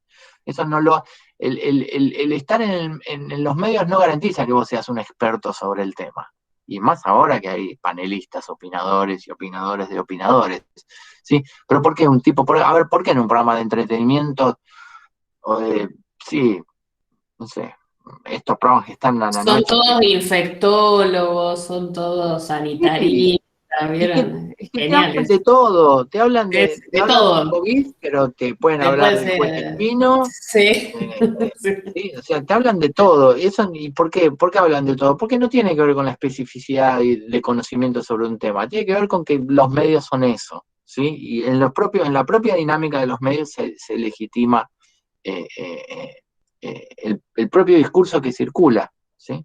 Eso no lo... El estar en los medios no garantiza que vos seas un experto sobre el tema. Y más ahora que hay panelistas, opinadores y opinadores de opinadores, ¿sí? Pero ¿por qué un tipo... a ver, ¿por qué en un programa de entretenimiento o de... Sí, no sé, estos programas que están a la Son noche? todos infectólogos, son todos Sí, sanitaristas, y ¿vieron? y que te Genial hablan de eso. todo, te hablan te De hablan de todo. COVID, pero te pueden hablar Después, del puente chino, sí. Sí. sí, o sea, te hablan de todo. Eso, ¿y por qué? ¿Por qué hablan de todo? Porque no tiene que ver con la especificidad de conocimiento sobre un tema, tiene que ver con que los medios son eso, ¿sí? Y en en la propia dinámica de los medios se legitima eh, eh, el propio discurso que circula, ¿sí?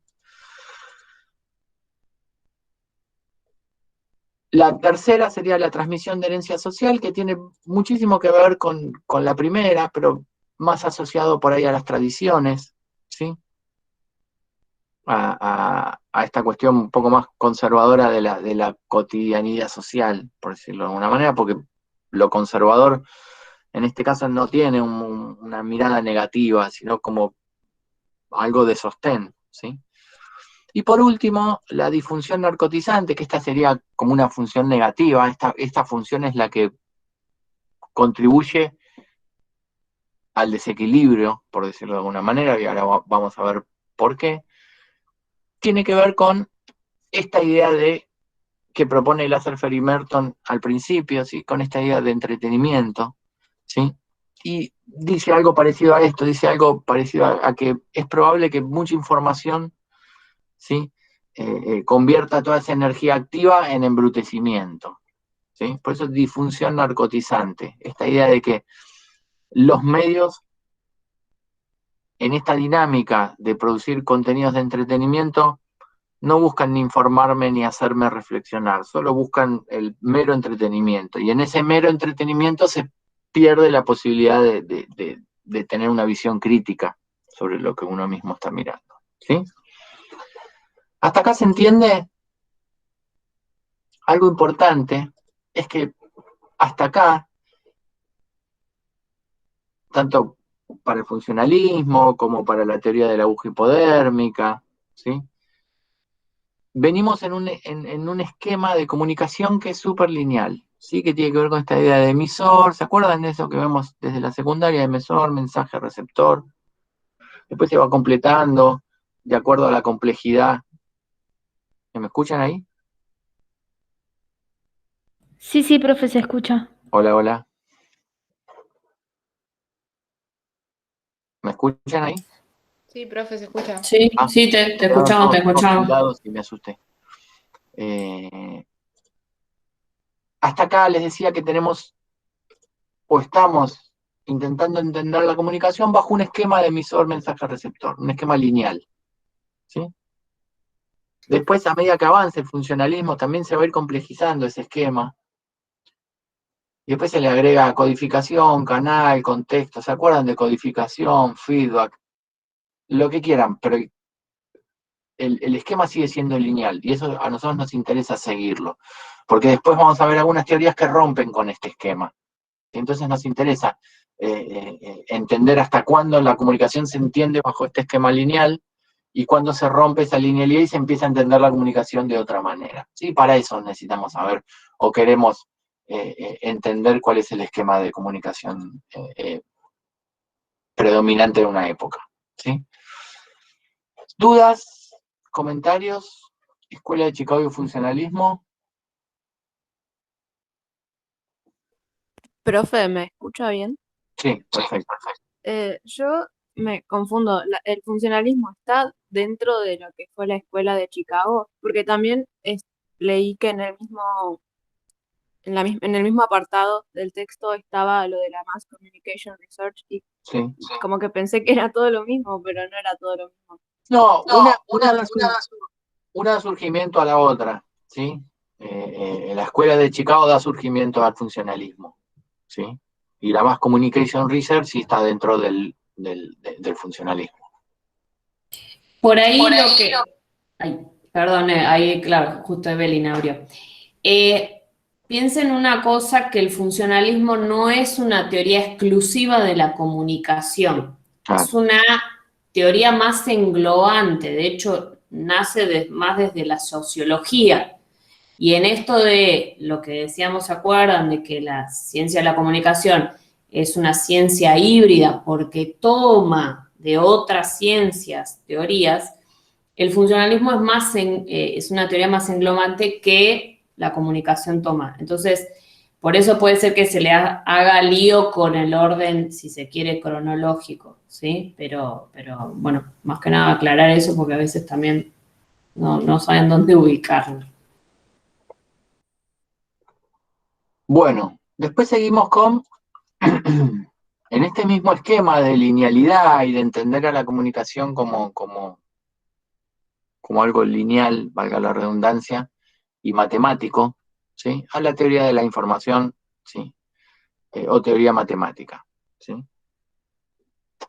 La tercera sería la transmisión de herencia social, que tiene muchísimo que ver con la primera, pero más asociado por ahí a las tradiciones, ¿sí? A esta cuestión un poco más conservadora de la cotidianidad social, por decirlo de alguna manera, porque lo conservador en este caso no tiene una mirada negativa, sino como algo de sostén, ¿sí? Y por último, la disfunción narcotizante, que esta sería como una función negativa. Esta función es la que contribuye al desequilibrio, por decirlo de alguna manera, y ahora vamos a ver por qué. Tiene que ver con esta idea que propone Lasser y Merton al principio, ¿sí? Con esta idea de entretenimiento, ¿sí? Y dice algo parecido a esto, dice algo parecido a que es probable que mucha información, ¿sí? Convierta toda esa energía activa en embrutecimiento, ¿sí? Por eso es disfunción narcotizante, esta idea de que los medios en esta dinámica de producir contenidos de entretenimiento no buscan ni informarme ni hacerme reflexionar, solo buscan el mero entretenimiento. Y en ese mero entretenimiento se pierde la posibilidad de tener una visión crítica sobre lo que uno mismo está mirando, ¿sí? ¿Hasta acá se entiende? Algo importante es que hasta acá, tanto para el funcionalismo como para la teoría de la aguja hipodérmica, ¿sí? Venimos en un esquema de comunicación que es súper lineal, ¿sí? Que tiene que ver con esta idea de emisor. ¿Se acuerdan de eso que vemos desde la secundaria? Emisor, mensaje, receptor. Después se va completando de acuerdo a la complejidad. ¿Me escuchan ahí? Sí, sí, profe, se escucha. Hola, hola. ¿Me escuchan ahí? Sí, profe, se escucha. Sí, Ah, sí, te quedaron escuchamos, te todos escuchamos. tildados y me asusté. Hasta acá les decía que tenemos o estamos intentando entender la comunicación bajo un esquema de emisor, mensaje, receptor, un esquema lineal, ¿sí? Después, a medida que avance el funcionalismo, también se va a ir complejizando ese esquema. Y después se le agrega codificación, canal, contexto. ¿Se acuerdan de codificación, feedback? Lo que quieran, pero el esquema sigue siendo lineal y eso a nosotros nos interesa seguirlo. Porque después vamos a ver algunas teorías que rompen con este esquema. Entonces nos interesa entender hasta cuándo la comunicación se entiende bajo este esquema lineal y cuándo se rompe esa linealidad y se empieza a entender la comunicación de otra manera. ¿Sí? Para eso necesitamos saber o queremos entender cuál es el esquema de comunicación predominante de una época. ¿Sí? ¿Dudas? ¿Comentarios? Escuela de Chicago y funcionalismo. Profe, ¿me escucha bien? Sí, perfecto. Yo me confundo. ¿El funcionalismo está dentro de lo que fue la escuela de Chicago? Porque también leí que en el mismo apartado del texto estaba lo de la Mass Communication Research y Sí. como que pensé que era todo lo mismo, pero no era todo lo mismo. No, una da surgimiento a la otra, ¿sí? La escuela de Chicago da surgimiento al funcionalismo, ¿sí? Y la Mass Communication Research sí está dentro del funcionalismo. Por ahí lo que... Ay, perdón, ahí, claro, justo Evelyn abrió. Piensen una cosa, que el funcionalismo no es una teoría exclusiva de la comunicación. Claro. Es una teoría más englobante, de hecho, nace más desde la sociología. Y en esto de lo que decíamos, ¿se acuerdan? De que la ciencia de la comunicación es una ciencia híbrida porque toma de otras ciencias teorías. El funcionalismo es una teoría más englobante que la comunicación toma. Entonces, por eso puede ser que se le haga lío con el orden, si se quiere, cronológico, ¿sí? Pero bueno, más que nada aclarar eso porque a veces también no saben dónde ubicarlo. Bueno, después seguimos con, en este mismo esquema de linealidad y de entender a la comunicación como algo lineal, valga la redundancia, y matemático, ¿sí? A la teoría de la información, ¿sí? O teoría matemática, ¿sí?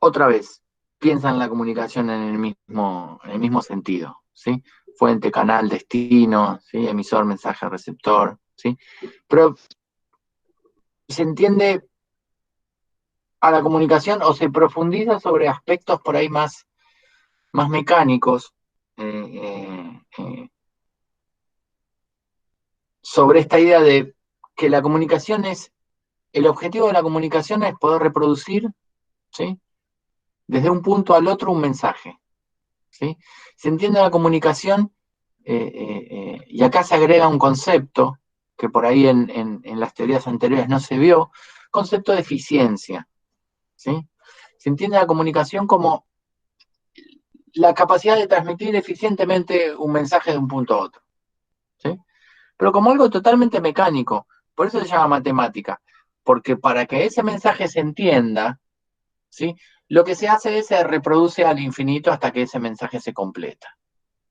Otra vez, piensan la comunicación en el mismo sentido, ¿sí? Fuente, canal, destino, ¿sí? Emisor, mensaje, receptor, ¿sí? Pero se entiende a la comunicación o se profundiza sobre aspectos por ahí más mecánicos, sobre esta idea de que la comunicación el objetivo de la comunicación es poder reproducir, ¿sí? Desde un punto al otro un mensaje, ¿sí? Se entiende la comunicación, y acá se agrega un concepto que por ahí en las teorías anteriores no se vio, concepto de eficiencia, ¿sí? Se entiende la comunicación como la capacidad de transmitir eficientemente un mensaje de un punto a otro, ¿sí? Pero como algo totalmente mecánico, por eso se llama matemática, porque para que ese mensaje se entienda, ¿sí? Lo que se hace es se reproduce al infinito hasta que ese mensaje se completa.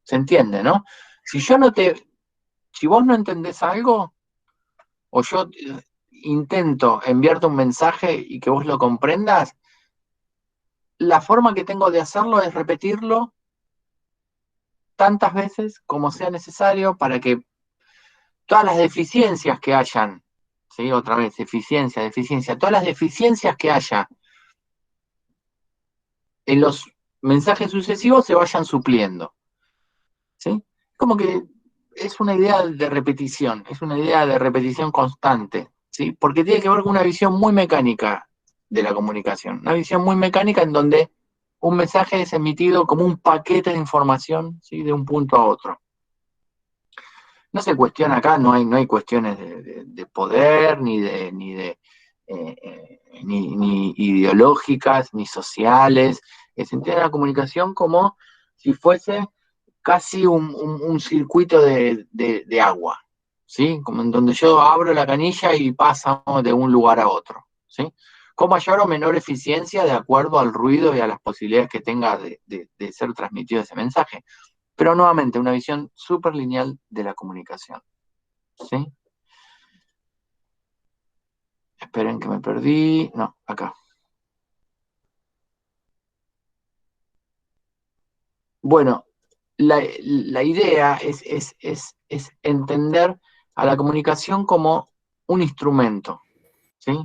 ¿Se entiende, no? Si vos no entendés algo, o yo intento enviarte un mensaje y que vos lo comprendas, la forma que tengo de hacerlo es repetirlo tantas veces como sea necesario para que todas las deficiencias que hayan, ¿sí? Otra vez, deficiencia, todas las deficiencias que haya en los mensajes sucesivos se vayan supliendo, ¿sí? Como que es una idea de repetición, constante, ¿sí? Porque tiene que ver con una visión muy mecánica de la comunicación, una visión muy mecánica en donde un mensaje es emitido como un paquete de información, ¿sí? De un punto a otro. No se cuestiona acá, no hay cuestiones de poder, ni ideológicas, ni sociales. Se entiende la comunicación como si fuese casi un circuito de agua, ¿sí? Como en donde yo abro la canilla y pasa de un lugar a otro, ¿sí? Con mayor o menor eficiencia de acuerdo al ruido y a las posibilidades que tenga de ser transmitido ese mensaje. Pero nuevamente, una visión súper lineal de la comunicación, ¿sí? Esperen que me perdí. No, acá. Bueno, la idea es entender a la comunicación como un instrumento, ¿sí?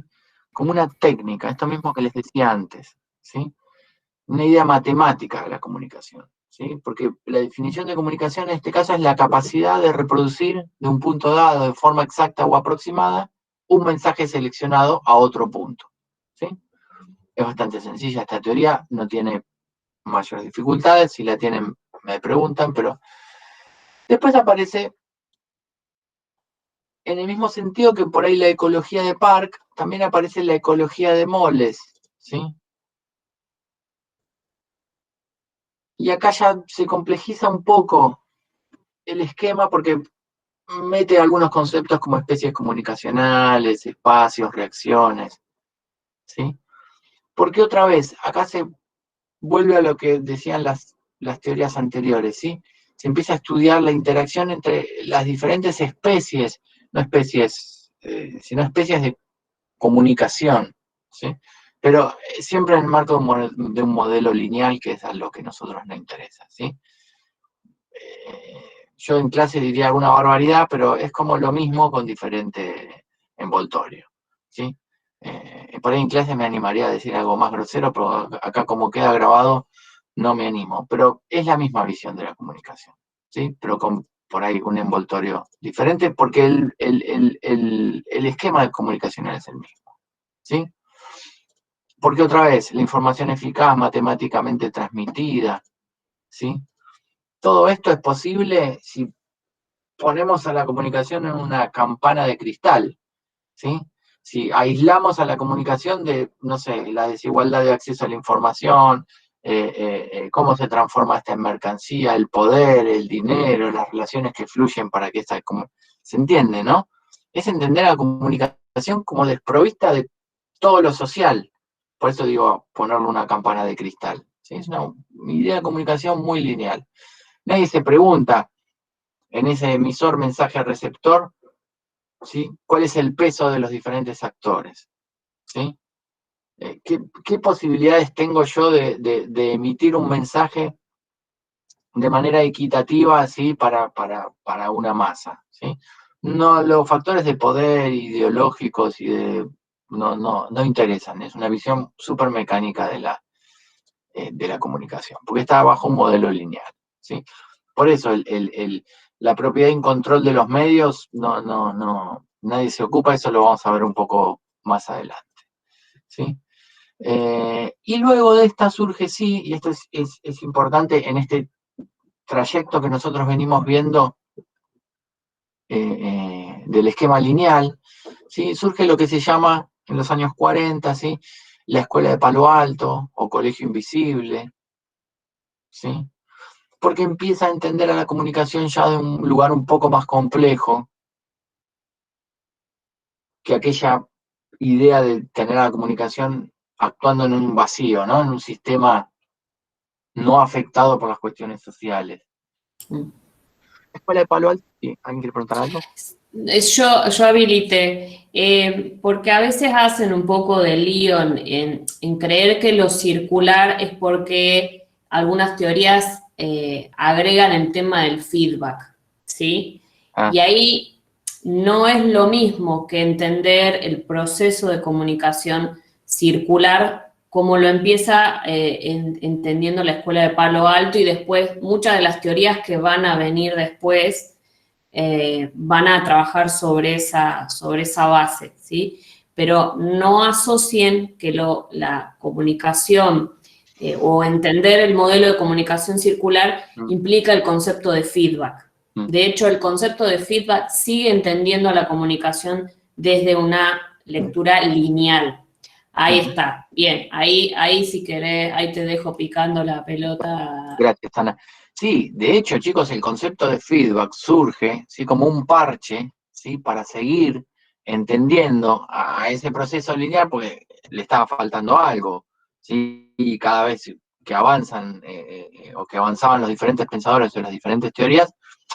Como una técnica, esto mismo que les decía antes, ¿sí? Una idea matemática de la comunicación, ¿sí? Porque la definición de comunicación en este caso es la capacidad de reproducir de un punto dado de forma exacta o aproximada un mensaje seleccionado a otro punto, ¿sí? Es bastante sencilla esta teoría, no tiene mayores dificultades, si la tienen me preguntan, pero Después aparece, en el mismo sentido que por ahí la ecología de Park, también aparece la ecología de Moles, ¿sí? Y acá ya se complejiza un poco el esquema porque mete algunos conceptos como especies comunicacionales, espacios, reacciones, ¿sí? Porque otra vez, acá se vuelve a lo que decían las teorías anteriores, ¿sí? Se empieza a estudiar la interacción entre las diferentes especies, no especies, sino especies de comunicación, ¿sí? Pero siempre en el marco de un modelo lineal, que es a lo que a nosotros nos interesa, ¿sí? Yo en clase diría alguna barbaridad, pero es como lo mismo con diferente envoltorio, ¿sí? Por ahí en clase me animaría a decir algo más grosero, pero acá como queda grabado no me animo. Pero es la misma visión de la comunicación, ¿sí? Pero con por ahí un envoltorio diferente porque el esquema comunicacional es el mismo, ¿sí? Porque otra vez, la información eficaz, matemáticamente transmitida, ¿sí? Todo esto es posible si ponemos a la comunicación en una campana de cristal, ¿sí? Si aislamos a la comunicación de, no sé, la desigualdad de acceso a la información, cómo se transforma esta en mercancía, el poder, el dinero, las relaciones que fluyen para que esta... ¿Se entiende, no? Es entender a la comunicación como desprovista de todo lo social. Por eso digo, ponerle una campana de cristal, ¿sí? Es una idea de comunicación muy lineal. Nadie se pregunta en ese emisor mensaje-receptor, ¿sí? ¿Cuál es el peso de los diferentes actores? ¿Sí? ¿Qué posibilidades tengo yo de emitir un mensaje de manera equitativa, ¿sí? para una masa, ¿sí? No, los factores de poder ideológicos no interesan, es una visión súper mecánica de la comunicación, porque está bajo un modelo lineal, ¿sí? Por eso la propiedad y control de los medios, nadie se ocupa, eso lo vamos a ver un poco más adelante, ¿sí? Y luego de esta surge, sí, y esto es importante en este trayecto que nosotros venimos viendo del esquema lineal, ¿sí? Surge lo que se llama en los años 40, ¿sí? La Escuela de Palo Alto o Colegio Invisible, ¿sí? Porque empieza a entender a la comunicación ya de un lugar un poco más complejo que aquella idea de tener a la comunicación actuando en un vacío, ¿no? En un sistema no afectado por las cuestiones sociales. Escuela de Palo Alto, ¿sí? ¿Alguien quiere preguntar algo? Yo habilité, porque a veces hacen un poco de lío en creer que lo circular es porque algunas teorías agregan el tema del feedback, ¿sí? Y ahí no es lo mismo que entender el proceso de comunicación circular como lo empieza entendiendo la Escuela de Palo Alto y después muchas de las teorías que van a venir después van a trabajar sobre esa base, ¿sí? Pero no asocien que la comunicación o entender el modelo de comunicación circular implica el concepto de feedback. De hecho, el concepto de feedback sigue entendiendo a la comunicación desde una lectura lineal. Ahí está, bien, ahí si querés, ahí te dejo picando la pelota. Gracias, Ana. Sí, de hecho, chicos, el concepto de feedback surge, ¿sí? Como un parche, ¿sí? Para seguir entendiendo a ese proceso lineal, porque le estaba faltando algo, ¿sí? Y cada vez que avanzan o que avanzaban los diferentes pensadores o las diferentes teorías,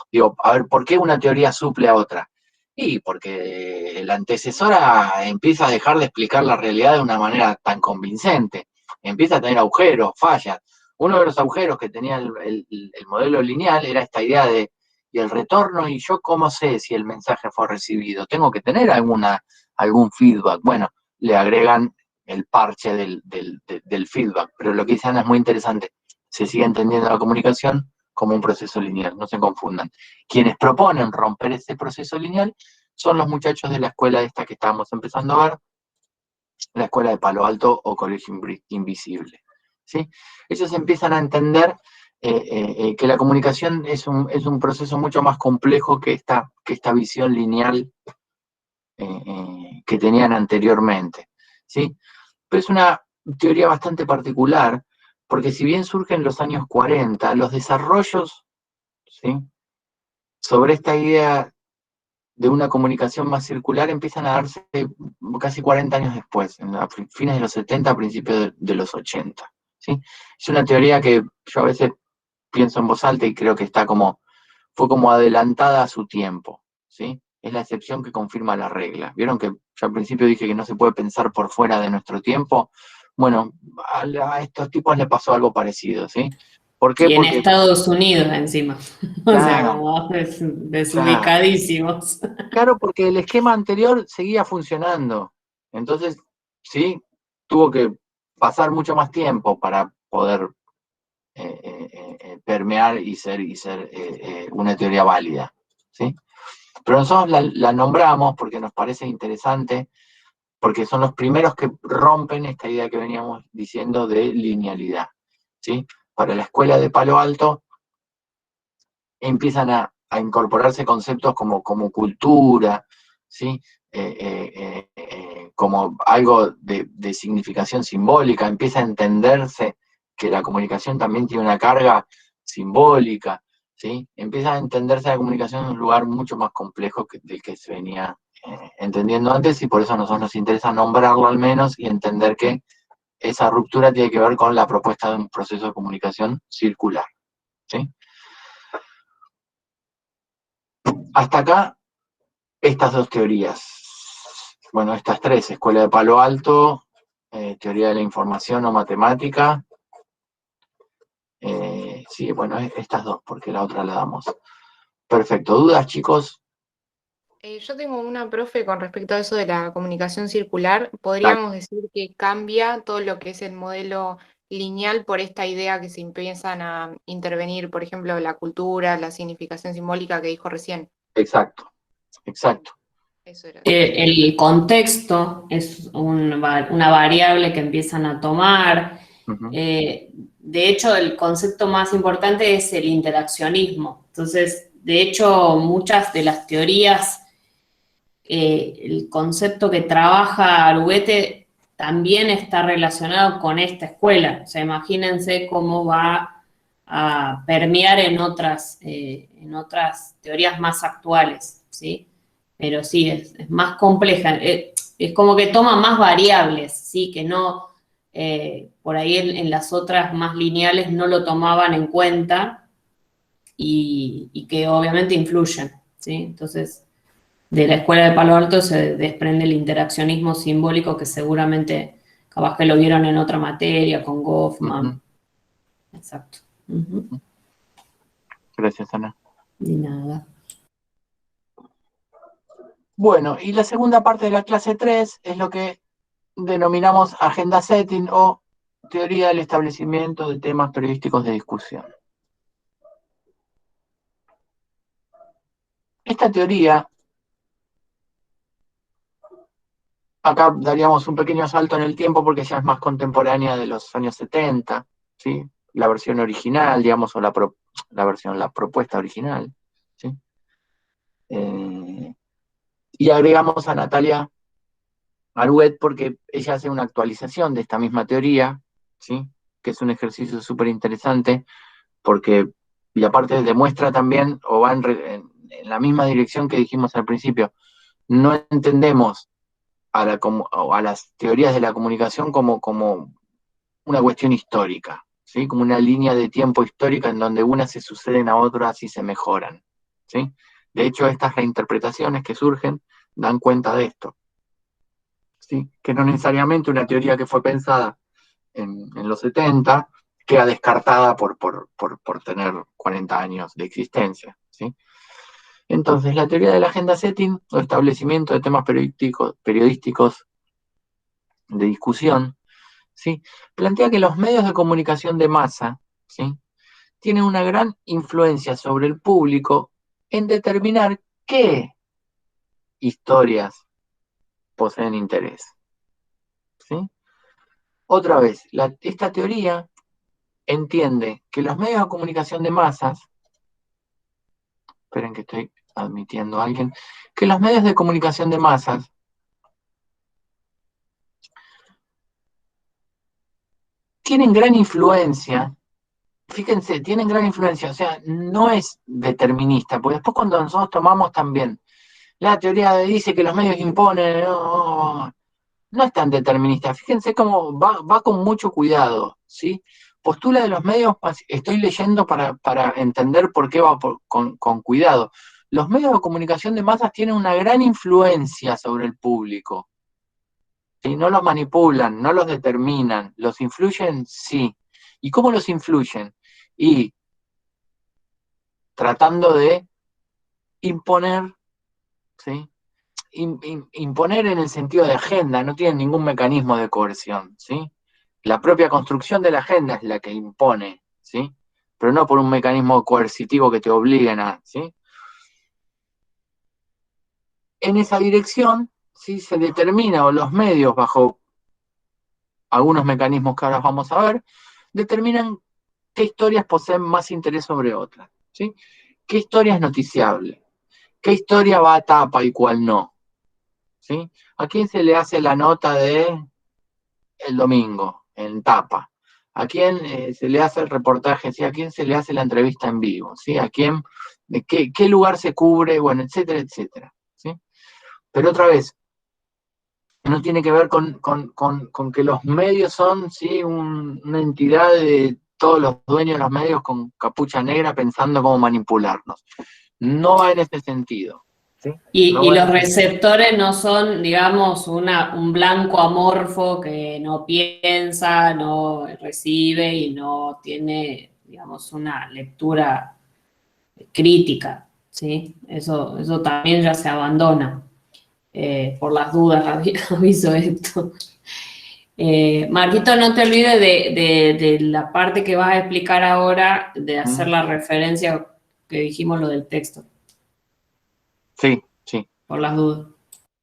digo, a ver, ¿por qué una teoría suple a otra? Y porque la antecesora empieza a dejar de explicar la realidad de una manera tan convincente, empieza a tener agujeros, fallas. Uno de los agujeros que tenía el modelo lineal era esta idea de, ¿y el retorno? ¿Y yo cómo sé si el mensaje fue recibido? Tengo que tener algún feedback. Bueno, le agregan el parche del feedback, pero lo que dice Ana es muy interesante. Se sigue entendiendo la comunicación como un proceso lineal, no se confundan. Quienes proponen romper ese proceso lineal son los muchachos de la escuela esta que estábamos empezando a ver, la Escuela de Palo Alto o Colegio Invisible, ¿sí? Ellos empiezan a entender que la comunicación es un proceso mucho más complejo que esta visión lineal que tenían anteriormente, ¿sí? Pero es una teoría bastante particular, porque si bien surge en los años 40, los desarrollos, ¿sí?, sobre esta idea de una comunicación más circular empiezan a darse casi 40 años después, en fines de los 70, principios de los 80, ¿sí? Es una teoría que yo a veces pienso en voz alta y creo que fue como adelantada a su tiempo, ¿sí? Es la excepción que confirma la regla. ¿Vieron que yo al principio dije que no se puede pensar por fuera de nuestro tiempo? Bueno, a estos tipos les pasó algo parecido, ¿sí? ¿Por qué? Y en Porque, Estados Unidos encima. O sea, claro, como claro, desubicadísimos. claro, porque el esquema anterior seguía funcionando. Entonces, sí, tuvo que pasar mucho más tiempo para poder permear y ser una teoría válida, ¿sí? Pero nosotros la nombramos porque nos parece interesante, porque son los primeros que rompen esta idea que veníamos diciendo de linealidad, ¿sí? Para la escuela de Palo Alto empiezan a incorporarse conceptos como cultura, ¿sí? Como algo de significación simbólica, empieza a entenderse que la comunicación también tiene una carga simbólica, ¿sí? Empieza a entenderse la comunicación en un lugar mucho más complejo del que se venía entendiendo antes, y por eso a nosotros nos interesa nombrarlo al menos y entender que esa ruptura tiene que ver con la propuesta de un proceso de comunicación circular, ¿sí? Hasta acá, estas dos teorías. Bueno, estas tres: escuela de Palo Alto, teoría de la información o matemática. Sí, bueno, estas dos, porque la otra la damos. Perfecto. ¿Dudas, chicos? Yo tengo una, profe, con respecto a eso de la comunicación circular. Dale. Podríamos decir que cambia todo lo que es el modelo lineal por esta idea que se empiezan a intervenir, por ejemplo, la cultura, la significación simbólica que dijo recién. Exacto, exacto. Eso era. El contexto es una variable que empiezan a tomar. Uh-huh. De hecho, el concepto más importante es el interaccionismo. Entonces, de hecho, muchas de las teorías, el concepto que trabaja Arouet también está relacionado con esta escuela. O sea, imagínense cómo va a permear en otras teorías más actuales, ¿sí? Pero sí, es más compleja. Es como que toma más variables, ¿sí? Que no, por ahí en las otras más lineales no lo tomaban en cuenta y que obviamente influyen, ¿sí? Entonces, de la escuela de Palo Alto se desprende el interaccionismo simbólico, que seguramente capaz que lo vieron en otra materia con Goffman. Uh-huh. Exacto. Uh-huh. Gracias, Ana. De nada. Bueno, y la segunda parte de la clase 3 es lo que denominamos agenda setting o teoría del establecimiento de temas periodísticos de discusión. Esta teoría, acá daríamos un pequeño salto en el tiempo porque ya es más contemporánea, de los años 70, ¿sí? La versión original, digamos, o la propuesta original, ¿sí? Y agregamos a Natalia Arouet porque ella hace una actualización de esta misma teoría, ¿sí? Que es un ejercicio súper interesante porque, y aparte demuestra también, o va en la misma dirección que dijimos al principio, no entendemos a las teorías de la comunicación como una cuestión histórica, ¿sí? Como una línea de tiempo histórica en donde unas se suceden a otras y se mejoran, ¿sí? De hecho, estas reinterpretaciones que surgen dan cuenta de esto, ¿sí? Que no necesariamente una teoría que fue pensada en los 70 queda descartada por tener 40 años de existencia, ¿sí? Entonces, la teoría de la agenda setting o establecimiento de temas periodísticos de discusión, ¿sí? Plantea que los medios de comunicación de masa, ¿sí?, tienen una gran influencia sobre el público en determinar qué historias poseen interés, ¿sí? Otra vez, esta teoría entiende que los medios de comunicación de masas, esperen que estoy admitiendo a alguien, que los medios de comunicación de masas tienen gran influencia. Fíjense, tienen gran influencia, o sea, no es determinista, porque después cuando nosotros tomamos también la teoría dice que los medios imponen, no es tan determinista. Fíjense cómo va con mucho cuidado, ¿sí? Postula de los medios, estoy leyendo para entender por qué va con cuidado. Los medios de comunicación de masas tienen una gran influencia sobre el público, ¿sí? No los manipulan, no los determinan, los influyen, sí. ¿Y cómo los influyen? Y tratando de imponer, ¿sí? Imponer en el sentido de agenda, no tienen ningún mecanismo de coerción, ¿sí? La propia construcción de la agenda es la que impone, ¿sí? Pero no por un mecanismo coercitivo que te obliguen a, ¿sí? En esa dirección, ¿sí? Se determina, o los medios, bajo algunos mecanismos que ahora vamos a ver, determinan qué historias poseen más interés sobre otras, ¿sí? ¿Qué historia es noticiable? ¿Qué historia va a tapa y cuál no? ¿Sí? ¿A quién se le hace la nota de el domingo en tapa? ¿A quién se le hace el reportaje? ¿Sí? ¿A quién se le hace la entrevista en vivo? ¿Sí? ¿A quién? ¿De qué lugar se cubre? Bueno, etcétera, etcétera. ¿Sí? Pero otra vez, no tiene que ver con que los medios son, ¿sí? Una entidad de todos los dueños de los medios con capucha negra pensando cómo manipularnos. No va en ese sentido. ¿Sí? No Y va en los ese receptores no son, digamos, un blanco amorfo que no piensa, no recibe y no tiene, digamos, una lectura crítica, ¿sí? Eso también ya se abandona. Por las dudas, aviso esto. Marquito, no te olvides de la parte que vas a explicar ahora, de hacer la referencia que dijimos, lo del texto, Sí, sí, por las dudas.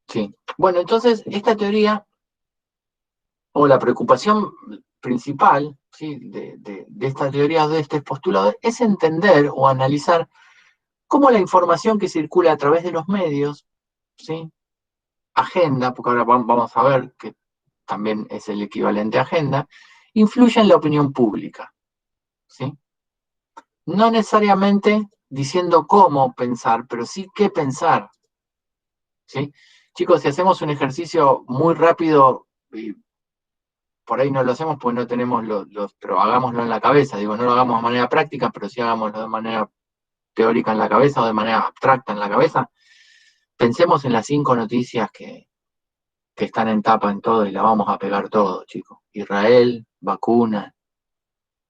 sí. Bueno, entonces, esta teoría, o la preocupación principal, ¿sí? de esta teoría, de este postulado, es entender o analizar cómo la información que circula a través de los medios, ¿sí? Agenda, porque ahora vamos a ver que también es el equivalente a agenda, influye en la opinión pública, ¿sí? No necesariamente diciendo cómo pensar, pero sí qué pensar, ¿sí? Chicos, si hacemos un ejercicio muy rápido, y por ahí no lo hacemos porque no tenemos pero hagámoslo en la cabeza, digo, no lo hagamos de manera práctica, pero sí hagámoslo de manera teórica en la cabeza o de manera abstracta en la cabeza. Pensemos en las 5 noticias que están en tapa en todo y la vamos a pegar todo, chicos. Israel, vacuna,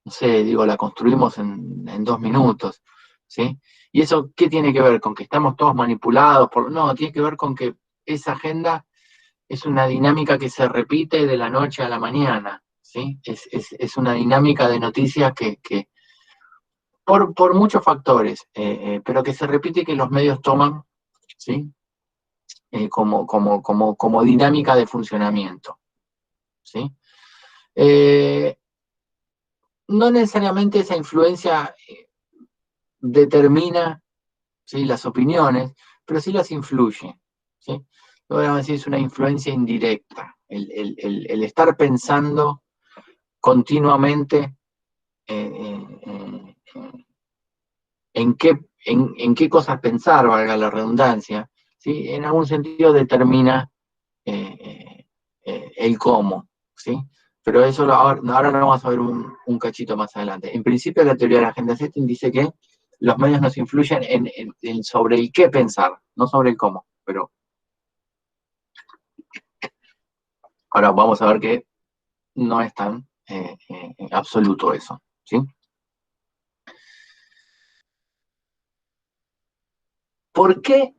no sé, digo, la construimos en 2 minutos, ¿sí? ¿Y eso qué tiene que ver? ¿Con que estamos todos manipulados? No, tiene que ver con que esa agenda es una dinámica que se repite de la noche a la mañana, ¿sí? Es una dinámica de noticias que por muchos factores, pero que se repite y que los medios toman, ¿sí? Como dinámica de funcionamiento, ¿sí? No necesariamente esa influencia determina, ¿sí? Las opiniones, pero sí las influye, ¿sí? Lo que vamos a decir es una influencia indirecta, el estar pensando continuamente en qué cosas pensar, valga la redundancia, ¿sí? En algún sentido determina el cómo, ¿sí? Pero eso ahora lo vamos a ver un cachito más adelante. En principio, la teoría de la agenda setting dice que los medios nos influyen en sobre el qué pensar, no sobre el cómo. Pero ahora vamos a ver que no es tan absoluto eso, ¿sí? ¿Por qué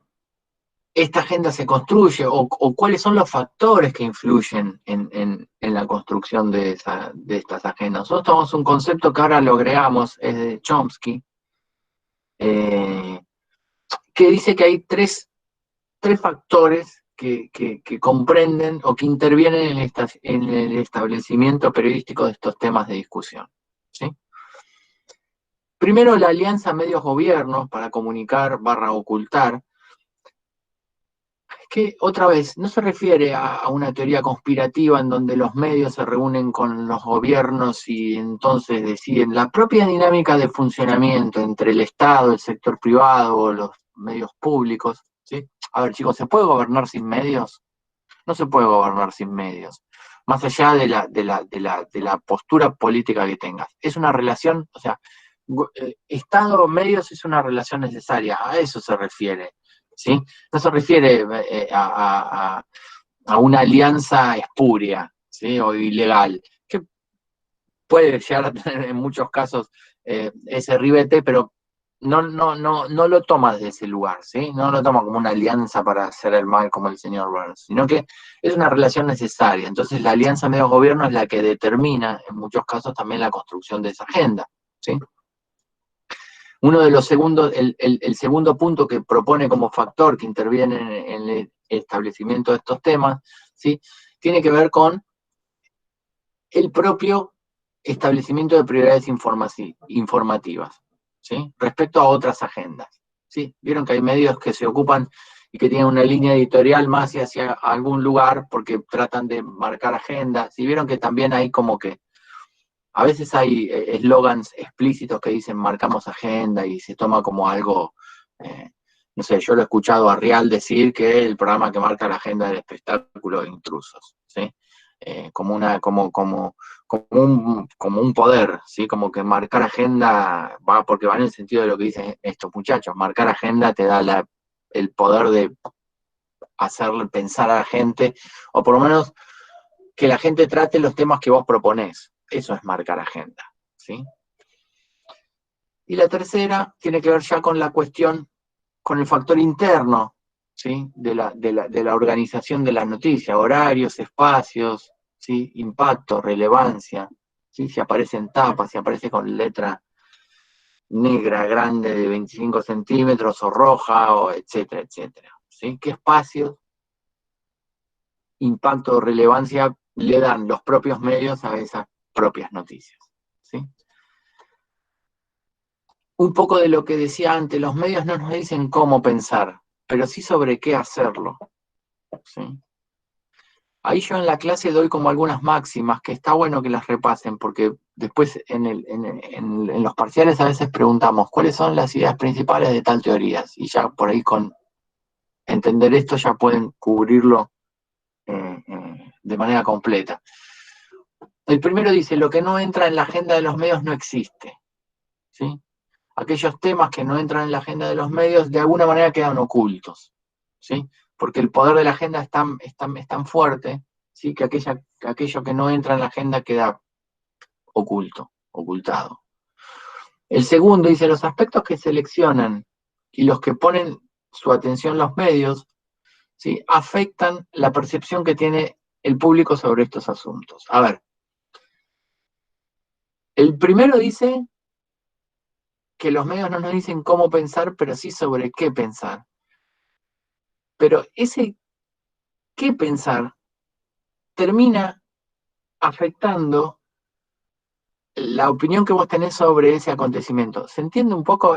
esta agenda se construye o cuáles son los factores que influyen en la construcción de estas agendas? Nosotros tomamos un concepto que ahora lo agregamos, es de Chomsky, que dice que hay tres factores que comprenden o que intervienen en el establecimiento periodístico de estos temas de discusión, ¿sí? Primero, la alianza medios-gobiernos para comunicar / ocultar, que otra vez no se refiere a una teoría conspirativa en donde los medios se reúnen con los gobiernos y entonces deciden la propia dinámica de funcionamiento entre el Estado, el sector privado o los medios públicos, ¿sí? A ver, chicos, ¿se puede gobernar sin medios? No se puede gobernar sin medios, más allá de la postura política que tengas. Es una relación, o sea, Estado-medios es una relación necesaria, a eso se refiere, ¿sí? No se refiere a una alianza espuria, ¿sí? O ilegal, que puede llegar a tener en muchos casos ese ribete, pero no lo toma desde ese lugar, ¿sí? No lo toma como una alianza para hacer el mal como el señor Burns, sino que es una relación necesaria. Entonces la alianza medios-gobierno es la que determina, en muchos casos, también la construcción de esa agenda, ¿sí? Uno de los segundos, el segundo punto que propone como factor que interviene en el establecimiento de estos temas, ¿sí? Tiene que ver con el propio establecimiento de prioridades informativas, ¿sí? Respecto a otras agendas, ¿sí? Vieron que hay medios que se ocupan y que tienen una línea editorial más hacia algún lugar porque tratan de marcar agendas, y vieron que también hay como que a veces hay eslogans explícitos que dicen marcamos agenda y se toma como algo, no sé, yo lo he escuchado a Rial decir que el programa que marca la agenda del espectáculo de intrusos, ¿sí? Como un poder, ¿sí? Como que marcar agenda va, porque va en el sentido de lo que dicen estos muchachos, marcar agenda te da el poder de hacerle pensar a la gente, o por lo menos que la gente trate los temas que vos proponés. Eso es marcar agenda, ¿sí? Y la tercera tiene que ver ya con la cuestión, con el factor interno, ¿sí? De la organización de las noticias, horarios, espacios, ¿sí? Impacto, relevancia, ¿sí? Si aparece en tapa, si aparece con letra negra grande de 25 centímetros o roja, o etcétera, etcétera, ¿sí? ¿Qué espacios, impacto o relevancia le dan los propios medios a esas propias noticias, ¿sí? Un poco de lo que decía antes, los medios no nos dicen cómo pensar, pero sí sobre qué hacerlo, ¿sí? Ahí yo en la clase doy como algunas máximas que está bueno que las repasen, porque después en los parciales a veces preguntamos cuáles son las ideas principales de tal teoría, y ya por ahí con entender esto ya pueden cubrirlo de manera completa. El primero dice, lo que no entra en la agenda de los medios no existe, ¿sí? Aquellos temas que no entran en la agenda de los medios de alguna manera quedan ocultos, ¿sí? Porque el poder de la agenda es tan fuerte, ¿sí? Que aquello que no entra en la agenda queda ocultado. El segundo dice, los aspectos que seleccionan y los que ponen su atención los medios, ¿sí? Afectan la percepción que tiene el público sobre estos asuntos. A ver, el primero dice que los medios no nos dicen cómo pensar, pero sí sobre qué pensar. Pero ese qué pensar termina afectando la opinión que vos tenés sobre ese acontecimiento. ¿Se entiende un poco?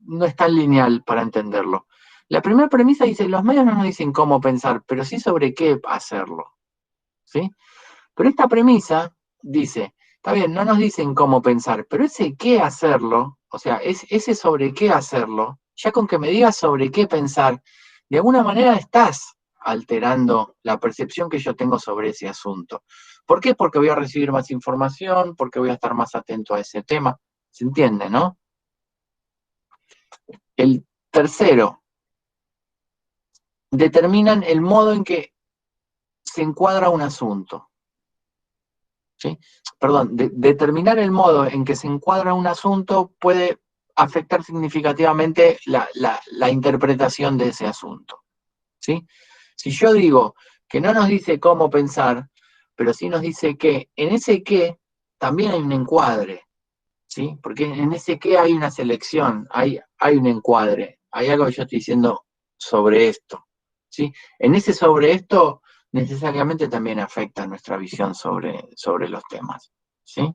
No es tan lineal para entenderlo. La primera premisa dice, los medios no nos dicen cómo pensar, pero sí sobre qué hacerlo, ¿sí? Pero esta premisa dice, está bien, no nos dicen cómo pensar, pero ese qué hacerlo, o sea, ese sobre qué hacerlo, ya con que me digas sobre qué pensar, de alguna manera estás alterando la percepción que yo tengo sobre ese asunto. ¿Por qué? Porque voy a recibir más información, porque voy a estar más atento a ese tema. ¿Se entiende, no? El tercero, determinan el modo en que se encuadra un asunto, ¿sí? Perdón, determinar el modo en que se encuadra un asunto puede afectar significativamente la interpretación de ese asunto, ¿sí? Si yo digo que no nos dice cómo pensar, pero sí nos dice que en ese qué también hay un encuadre, ¿sí? Porque en ese qué hay una selección, hay un encuadre, hay algo que yo estoy diciendo sobre esto, ¿sí? En ese sobre esto necesariamente también afecta nuestra visión sobre los temas, ¿sí?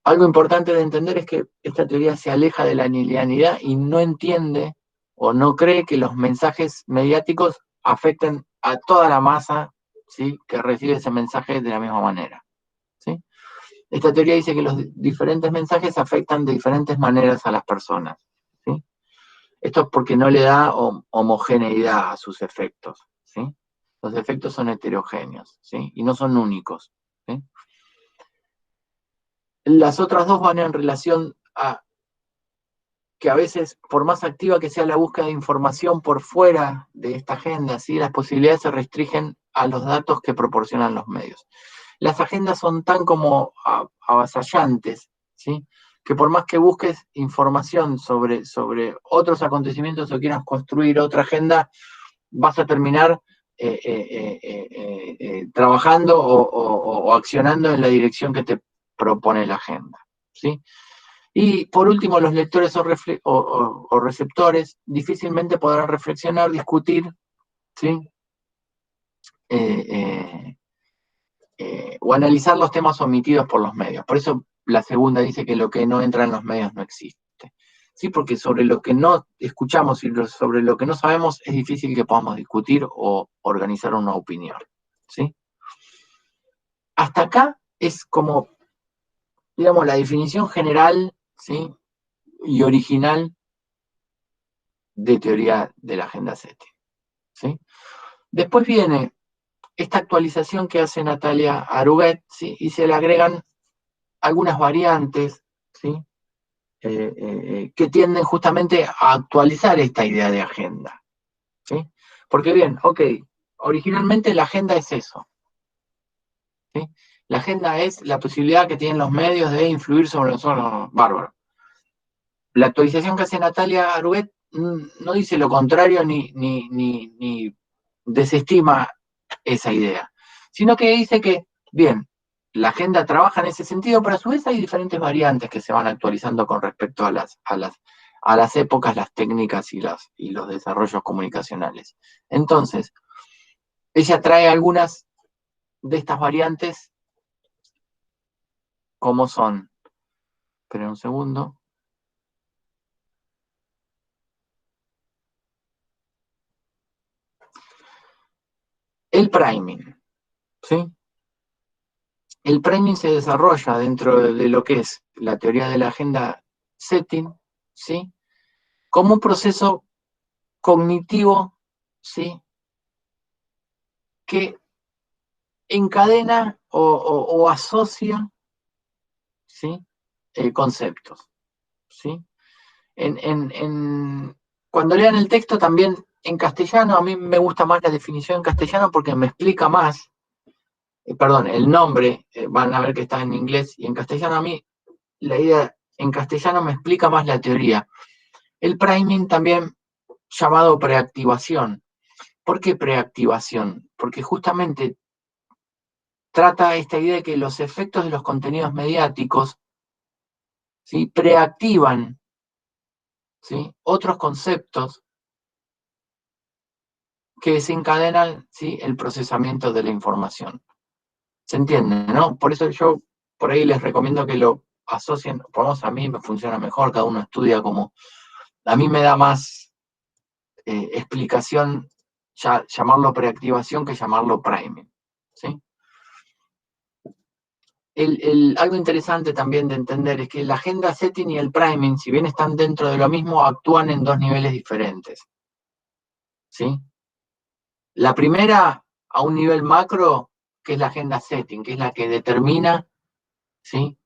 Algo importante de entender es que esta teoría se aleja de la linealidad y no entiende o no cree que los mensajes mediáticos afecten a toda la masa, ¿sí?, que recibe ese mensaje de la misma manera, ¿sí? Esta teoría dice que los diferentes mensajes afectan de diferentes maneras a las personas, ¿sí? Esto es porque no le da homogeneidad a sus efectos, ¿sí? Los efectos son heterogéneos, ¿sí? Y no son únicos, ¿sí? Las otras dos van en relación a que a veces, por más activa que sea la búsqueda de información por fuera de esta agenda, ¿sí?, las posibilidades se restringen a los datos que proporcionan los medios. Las agendas son tan como avasallantes, ¿sí?, que por más que busques información sobre otros acontecimientos o quieras construir otra agenda, vas a terminar trabajando o accionando en la dirección que te propone la agenda, ¿sí? Y por último, los lectores o receptores difícilmente podrán reflexionar, discutir, ¿sí?, o analizar los temas omitidos por los medios. Por eso la segunda dice que lo que no entra en los medios no existe. Sí, porque sobre lo que no escuchamos y sobre lo que no sabemos es difícil que podamos discutir o organizar una opinión, ¿sí? Hasta acá es como, digamos, la definición general, ¿sí?, y original de teoría de la agenda setting, ¿sí? Después viene esta actualización que hace Natalia Aruguet, ¿sí?, y se le agregan algunas variantes, ¿sí?, que tienden justamente a actualizar esta idea de agenda, ¿sí? Porque bien, ok, originalmente la agenda es eso, ¿sí? La agenda es la posibilidad que tienen los medios de influir sobre nosotros, bárbaro. La actualización que hace Natalia Aruguet no dice lo contrario ni desestima esa idea, sino que dice que, bien, la agenda trabaja en ese sentido, pero a su vez hay diferentes variantes que se van actualizando con respecto a las épocas, las técnicas y los desarrollos comunicacionales. Entonces, ella trae algunas de estas variantes, como son, esperen un segundo, el priming, ¿sí? El priming se desarrolla dentro de lo que es la teoría de la agenda setting, ¿sí?, como un proceso cognitivo, ¿sí?, que encadena o asocia, ¿sí?, conceptos, ¿sí? Cuando lean el texto también en castellano, a mí me gusta más la definición en castellano porque me explica más, perdón, el nombre, van a ver que está en inglés, y en castellano a mí la idea en castellano me explica más la teoría. El priming también llamado preactivación. ¿Por qué preactivación? Porque justamente trata esta idea de que los efectos de los contenidos mediáticos, ¿sí?, preactivan, ¿sí?, otros conceptos que desencadenan, ¿sí?, el procesamiento de la información. ¿Se entiende, no? Por eso yo por ahí les recomiendo que lo asocien, por lo menos a mí me funciona mejor, cada uno estudia como, a mí me da más explicación ya llamarlo preactivación que llamarlo priming, ¿sí? Algo interesante también de entender es que la agenda setting y el priming, si bien están dentro de lo mismo, actúan en dos niveles diferentes, ¿sí? La primera, a un nivel macro, que es la agenda setting, que es la que determina, ¿sí?,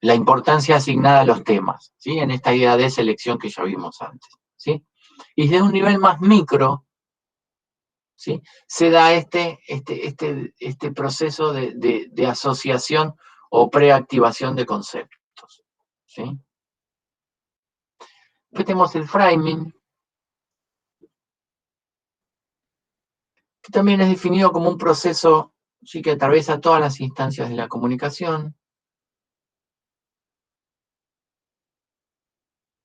la importancia asignada a los temas, ¿sí?, en esta idea de selección que ya vimos antes, ¿sí? Y desde un nivel más micro, ¿sí?, se da este proceso de asociación o preactivación de conceptos, ¿sí? Después tenemos el framing, que también es definido como un proceso, ¿sí?, que atraviesa todas las instancias de la comunicación,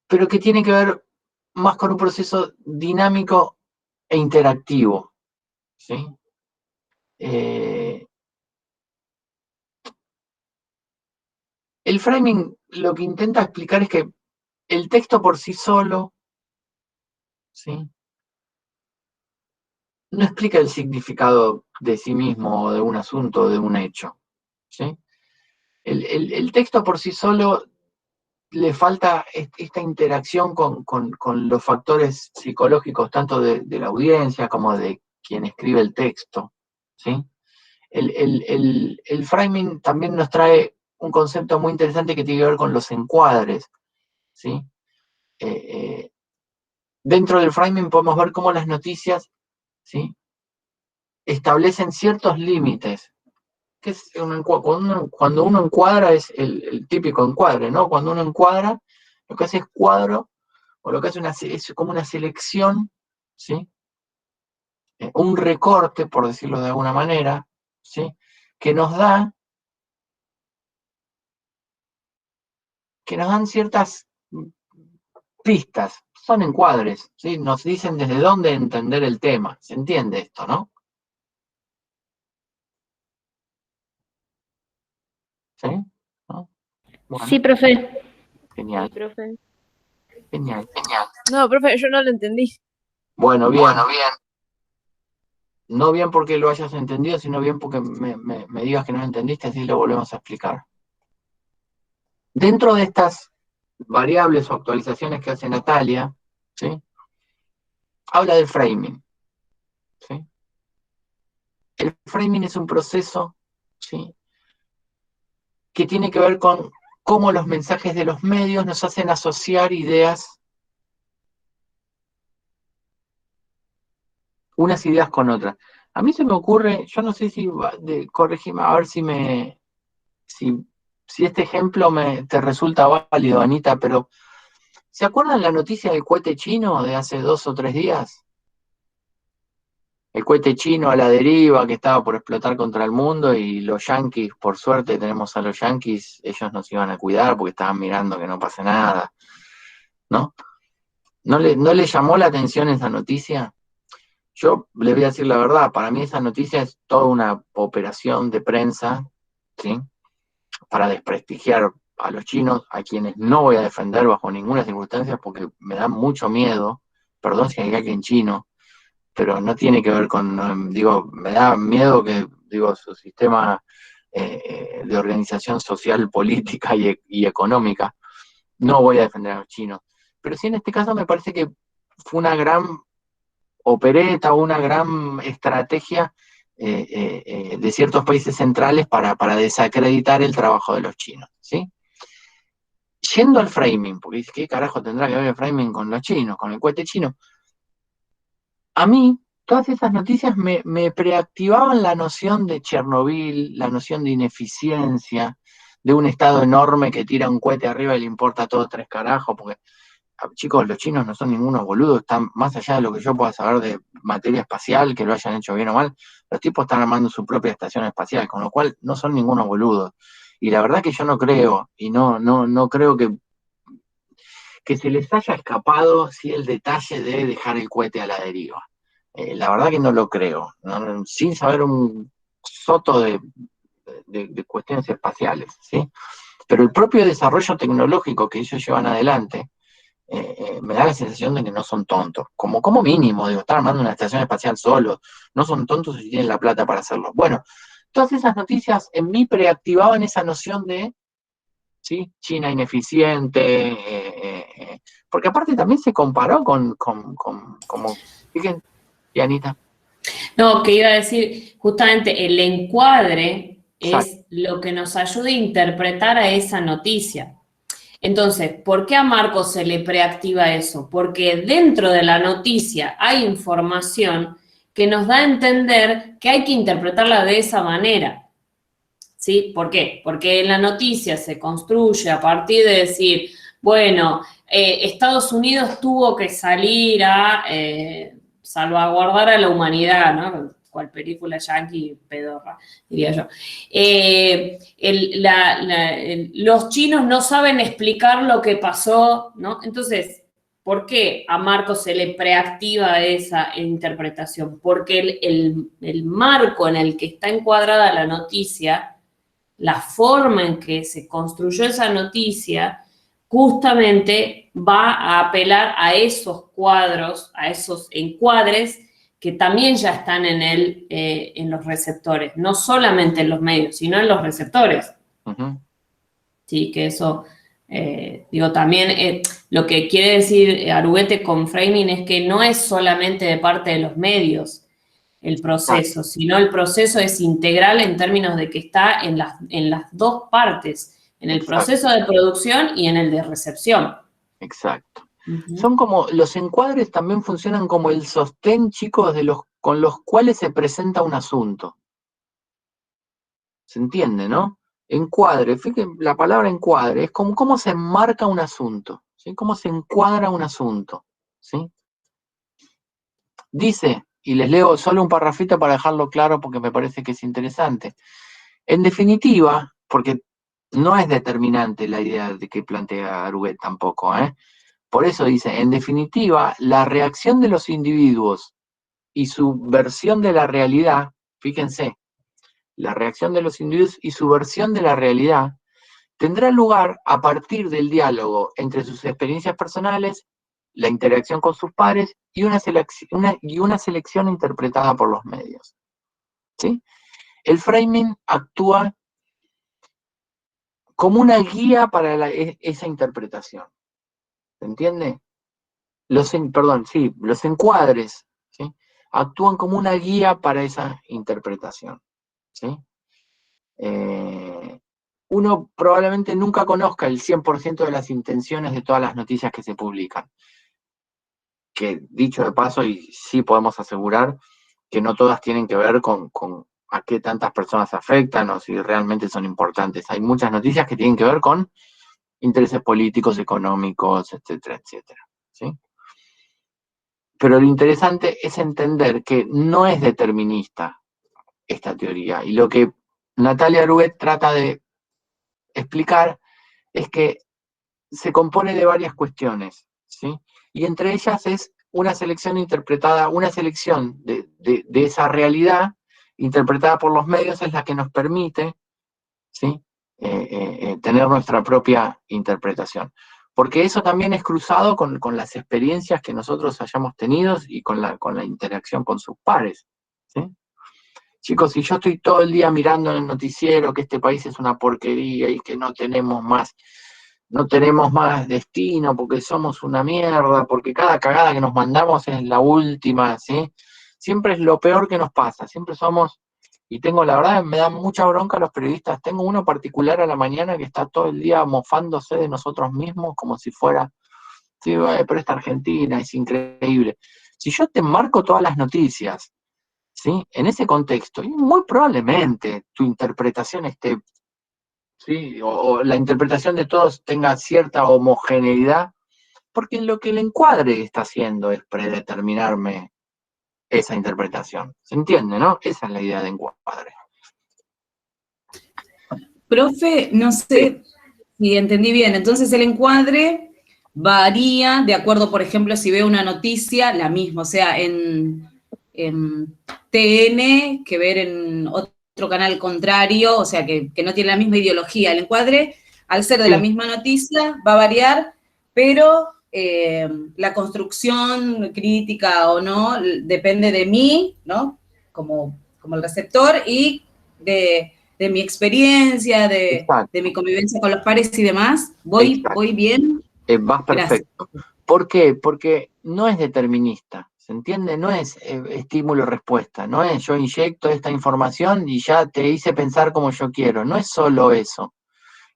pero que tiene que ver más con un proceso dinámico e interactivo, ¿sí? El framing lo que intenta explicar es que el texto por sí solo, ¿sí?, no explica el significado de sí mismo, o de un asunto, o de un hecho, ¿sí? El texto por sí solo le falta esta interacción con los factores psicológicos, tanto de la audiencia como de quien escribe el texto, ¿sí? El framing también nos trae un concepto muy interesante que tiene que ver con los encuadres, ¿sí? Dentro del framing podemos ver cómo las noticias, ¿sí?, establecen ciertos límites. Que es cuando uno encuadra es el típico encuadre, ¿no? Cuando uno encuadra, lo que hace es cuadro, o lo que hace es como una selección, ¿sí? Un recorte, por decirlo de alguna manera, ¿sí?, que nos dan ciertas pistas, son encuadres, ¿sí? Nos dicen desde dónde entender el tema. ¿Se entiende esto, no? ¿Sí? ¿No? Bueno, Sí, profe. genial, Sí, profe. genial. No, profe, yo no lo entendí. Bueno, bien. No bien porque lo hayas entendido, sino bien porque me digas que no lo entendiste, así lo volvemos a explicar. Dentro de estas variables o actualizaciones que hace Natalia, ¿sí?, habla del framing, ¿sí? El framing es un proceso, ¿sí?, que tiene que ver con cómo los mensajes de los medios nos hacen asociar ideas, unas ideas con otras. A mí se me ocurre, yo no sé si, corregime, a ver si este ejemplo te resulta válido, Anita, pero ¿se acuerdan la noticia del cohete chino de hace 2 o 3 días? El cohete chino a la deriva que estaba por explotar contra el mundo, y los yanquis, por suerte tenemos a los yanquis, ellos nos iban a cuidar porque estaban mirando que no pase nada, ¿no? ¿No le llamó la atención esa noticia? Yo les voy a decir la verdad, para mí esa noticia es toda una operación de prensa, ¿sí?, para desprestigiar a los chinos, a quienes no voy a defender bajo ninguna circunstancia porque me da mucho miedo, perdón si hay alguien chino, pero no tiene que ver con, me da miedo que, su sistema de organización social, política y económica. No voy a defender a los chinos, pero sí en este caso me parece que fue una gran opereta, una gran estrategia de ciertos países centrales para desacreditar el trabajo de los chinos, ¿sí? Yendo al framing, porque ¿qué carajo tendrá que ver el framing con los chinos, con el cohete chino? A mí, todas esas noticias me preactivaban la noción de Chernobyl, la noción de ineficiencia, de un Estado enorme que tira un cohete arriba y le importa todo 3 carajos, porque, chicos, los chinos no son ningunos boludos, están más allá de lo que yo pueda saber de materia espacial, que lo hayan hecho bien o mal, los tipos están armando su propia estación espacial, con lo cual no son ningunos boludos. Y la verdad que yo no creo, y no creo que se les haya escapado el detalle de dejar el cohete a la deriva. La verdad que no lo creo, ¿no? Sin saber un soto de cuestiones espaciales, ¿sí? Pero el propio desarrollo tecnológico que ellos llevan adelante me da la sensación de que no son tontos, como mínimo, están armando una estación espacial solos, no son tontos si tienen la plata para hacerlo. Bueno, todas esas noticias en mí preactivaban esa noción de, ¿sí?, China ineficiente, porque aparte también se comparó como, fíjense, Anita. No, que iba a decir, justamente el encuadre Exacto. es lo que nos ayuda a interpretar a esa noticia. Entonces, ¿por qué a Marcos se le preactiva eso? Porque dentro de la noticia hay información que nos da a entender que hay que interpretarla de esa manera. ¿Sí? ¿Por qué? Porque la noticia se construye a partir de decir, bueno, Estados Unidos tuvo que salir a salvaguardar a la humanidad, ¿no? Cual película yankee pedorra, diría yo. Los chinos no saben explicar lo que pasó, ¿no? Entonces, ¿por qué a Marcos se le preactiva esa interpretación? Porque el marco en el que está encuadrada la noticia la forma en que se construyó esa noticia justamente va a apelar a esos cuadros, a esos encuadres que también ya están en los receptores, no solamente en los medios, sino en los receptores. Ujú. Sí, que eso, también lo que quiere decir Arouet con framing es que no es solamente de parte de los medios el proceso, sino el proceso es integral en términos de que está en las dos partes, en el Exacto. proceso de producción y en el de recepción. Exacto. Uh-huh. Son como, los encuadres también funcionan como el sostén, chicos, con los cuales se presenta un asunto. ¿Se entiende, no? Encuadre, fíjense, la palabra encuadre es como cómo se enmarca un asunto, ¿sí? Cómo se encuadra un asunto, ¿sí? Dice, y les leo solo un parrafito para dejarlo claro porque me parece que es interesante. En definitiva, porque no es determinante la idea de que plantea Arouet tampoco, ¿eh? Por eso dice, en definitiva, la reacción de los individuos y su versión de la realidad, fíjense, la reacción de los individuos y su versión de la realidad tendrá lugar a partir del diálogo entre sus experiencias personales, la interacción con sus pares y una selección interpretada por los medios. ¿Sí? El framing actúa como una guía para esa interpretación. ¿Se entiende? Los encuadres, ¿sí? Actúan como una guía para esa interpretación. ¿Sí? Uno probablemente nunca conozca el 100% de las intenciones de todas las noticias que se publican. Que dicho de paso, y sí podemos asegurar que no todas tienen que ver con a qué tantas personas afectan o si realmente son importantes. Hay muchas noticias que tienen que ver con intereses políticos, económicos, etcétera, etcétera. ¿Sí? Pero lo interesante es entender que no es determinista esta teoría. Y lo que Natalia Arouet trata de explicar es que se compone de varias cuestiones, ¿sí? Y entre ellas es una selección interpretada, una selección de esa realidad interpretada por los medios es la que nos permite, ¿sí? Tener nuestra propia interpretación. Porque eso también es cruzado con las experiencias que nosotros hayamos tenido y con la interacción con sus pares, ¿sí? Chicos, si yo estoy todo el día mirando en el noticiero que este país es una porquería y que no tenemos más destino, porque somos una mierda, porque cada cagada que nos mandamos es la última, ¿sí? Siempre es lo peor que nos pasa, siempre somos, y la verdad, me da mucha bronca a los periodistas. Tengo uno particular a la mañana que está todo el día mofándose de nosotros mismos como si fuera, sí, pero esta Argentina es increíble. Si yo te marco todas las noticias, ¿sí? En ese contexto, y muy probablemente tu interpretación esté, ¿sí? O la interpretación de todos tenga cierta homogeneidad, porque lo que el encuadre está haciendo es predeterminarme esa interpretación. ¿Se entiende, no? Esa es la idea de encuadre. Profe, no sé si entendí bien. Entonces el encuadre varía de acuerdo, por ejemplo, si veo una noticia, la misma, o sea, en TN que ver en otro canal contrario, o sea, que no tiene la misma ideología. El encuadre, al ser de la misma noticia, va a variar, pero la construcción crítica o no depende de mí, ¿no? Como el receptor y de mi experiencia, de mi convivencia con los pares y demás. ¿Voy bien? Vas perfecto. Gracias. ¿Por qué? Porque no es determinista, ¿se entiende? No es estímulo-respuesta, no es yo inyecto esta información y ya te hice pensar como yo quiero, no es solo eso.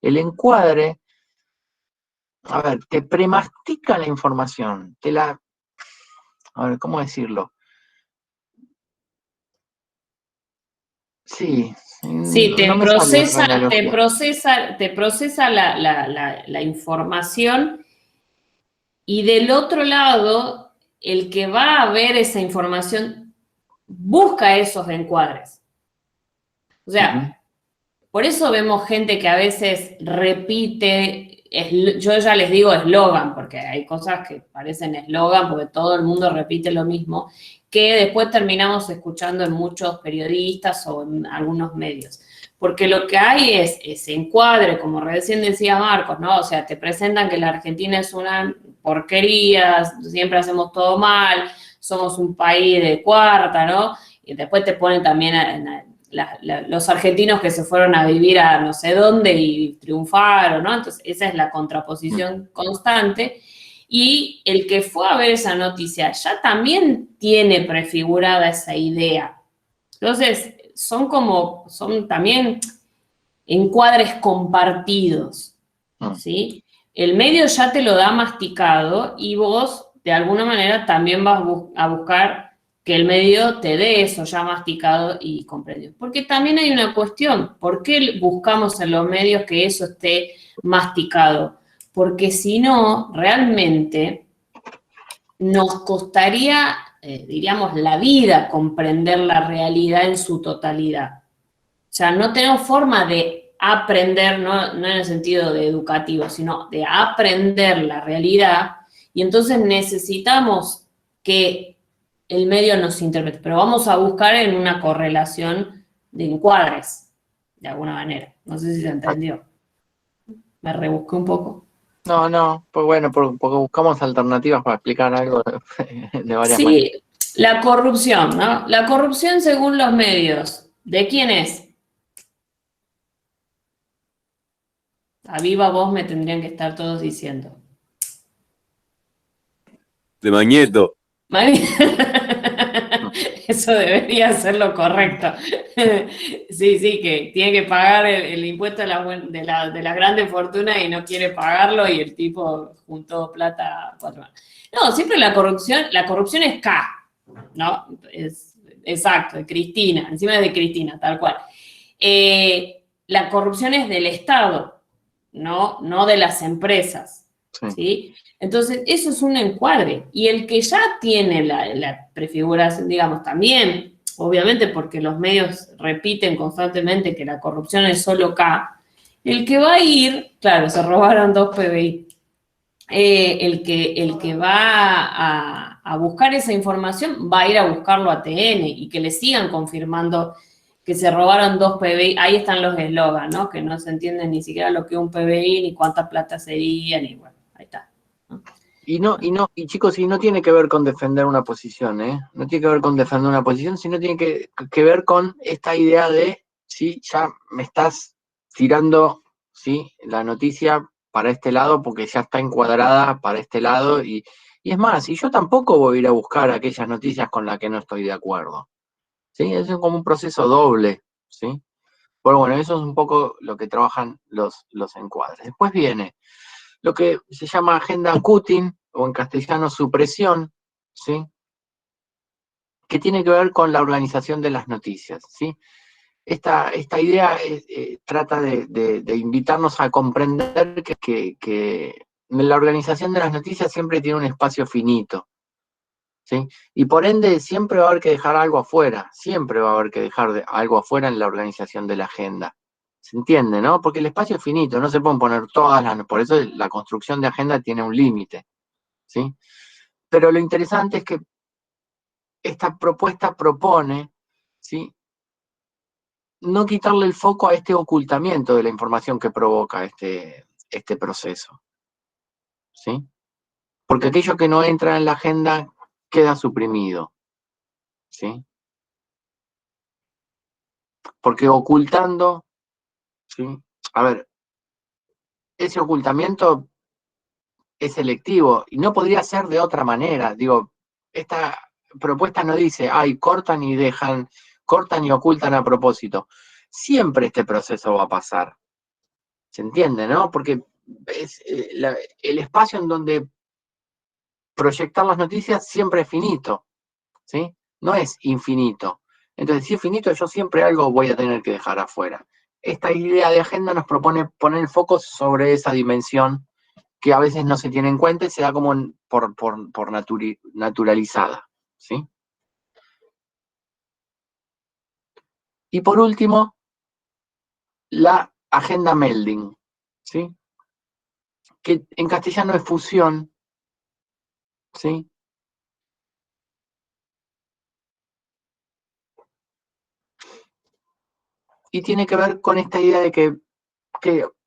El encuadre, a ver, te premastica la información, a ver, ¿cómo decirlo? Sí. Sí, te no me procesa la información y del otro lado, el que va a ver esa información busca esos encuadres. O sea, por eso vemos gente que a veces repite, yo ya les digo eslogan, porque hay cosas que parecen eslogan, porque todo el mundo repite lo mismo, que después terminamos escuchando en muchos periodistas o en algunos medios. porque lo que hay es ese encuadre, como recién decía Marcos, ¿no? O sea, te presentan que la Argentina es una porquería, siempre hacemos todo mal, somos un país de cuarta, ¿no? Y después te ponen también los argentinos que se fueron a vivir a no sé dónde y triunfaron, ¿no? Entonces, esa es la contraposición constante. Y el que fue a ver esa noticia ya también tiene prefigurada esa idea. Entonces, son también encuadres compartidos, ¿sí? El medio ya te lo da masticado y vos, de alguna manera, también vas a buscar que el medio te dé eso ya masticado y comprendido. Porque también hay una cuestión, ¿por qué buscamos en los medios que eso esté masticado? Porque si no, realmente nos costaría, diríamos, la vida comprender la realidad en su totalidad. O sea, no tenemos forma de aprender, no en el sentido de educativo, sino de aprender la realidad, y entonces necesitamos que el medio nos interprete, pero vamos a buscar en una correlación de encuadres, de alguna manera. No sé si se entendió. Me rebusqué un poco. No, pues bueno, porque buscamos alternativas para explicar algo de varias maneras. Sí, la corrupción, ¿no? La corrupción según los medios, ¿de quién es? A viva voz me tendrían que estar todos diciendo. De Mañeto. Eso debería ser lo correcto. Sí, que tiene que pagar el impuesto de las grandes fortunas y no quiere pagarlo y el tipo juntó plata 4 años. No, siempre la corrupción es K, ¿no? Es exacto, de Cristina, encima es de Cristina, tal cual. La corrupción es del Estado, no de las empresas, ¿sí? Entonces, eso es un encuadre. Y el que ya tiene la prefiguración, digamos, también, obviamente porque los medios repiten constantemente que la corrupción es solo K, el que va a ir, claro, se robaron 2 PBI, el que va a buscar esa información va a ir a buscarlo a TN y que le sigan confirmando que se robaron 2 PBI. Ahí están los eslogans, ¿no? Que no se entiende ni siquiera lo que es un PBI, ni cuánta plata sería, ni bueno, ahí está. Y chicos, y no tiene que ver con defender una posición, ¿eh? No tiene que ver con defender una posición, sino tiene que ver con esta idea de, sí, ya me estás tirando, sí, la noticia para este lado porque ya está encuadrada para este lado y es más, y yo tampoco voy a ir a buscar aquellas noticias con las que no estoy de acuerdo, ¿sí? Es como un proceso doble, ¿sí? Pero bueno, eso es un poco lo que trabajan los encuadres. Después viene lo que se llama agenda cutting, o en castellano supresión, ¿sí? Que tiene que ver con la organización de las noticias, ¿sí? Esta idea trata de invitarnos a comprender que la organización de las noticias siempre tiene un espacio finito, ¿sí? Y por ende siempre va a haber que dejar algo afuera, siempre va a haber que dejar algo afuera en la organización de la agenda. ¿Se entiende, no? Porque el espacio es finito, no se pueden poner todas las... Por eso la construcción de agenda tiene un límite, ¿sí? Pero lo interesante es que esta propuesta propone, ¿sí?, no quitarle el foco a este ocultamiento de la información que provoca este proceso, ¿sí? Porque aquello que no entra en la agenda queda suprimido, ¿sí? Porque ocultando, ¿sí? A ver, ese ocultamiento es selectivo y no podría ser de otra manera. Digo, esta propuesta no dice, ay, cortan y dejan, cortan y ocultan a propósito. Siempre este proceso va a pasar. ¿Se entiende, no? Porque es, el espacio en donde proyectar las noticias siempre es finito, ¿sí? No es infinito. Entonces, si es finito, yo siempre algo voy a tener que dejar afuera. Esta idea de agenda nos propone poner el foco sobre esa dimensión que a veces no se tiene en cuenta y se da como por naturalizada, ¿sí? Y por último, la agenda melding, ¿sí? Que en castellano es fusión, ¿sí? y tiene que ver con esta idea de que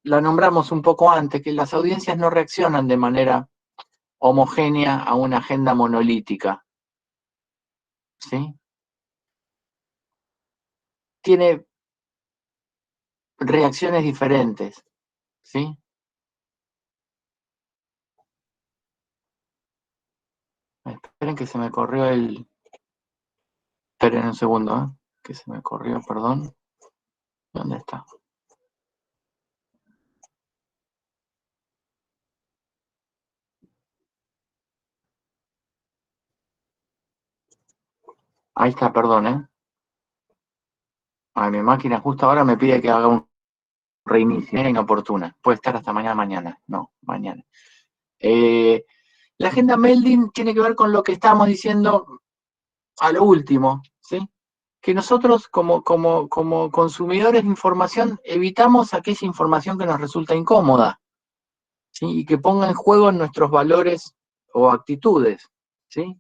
la nombramos un poco antes, que las audiencias no reaccionan de manera homogénea a una agenda monolítica, ¿sí? Tiene reacciones diferentes, ¿sí? Esperen que se me corrió el... Esperen un segundo, ¿eh? Que se me corrió, perdón. ¿Dónde está? Ahí está, perdón, ¿eh? Ay, mi máquina justo ahora me pide que haga un reinicio, inoportuna. Puede estar hasta mañana. No, mañana. La agenda Melding tiene que ver con lo que estábamos diciendo a lo último, ¿sí? Que nosotros como consumidores de información evitamos aquella información que nos resulta incómoda, ¿sí? Y que ponga en juego nuestros valores o actitudes, ¿sí?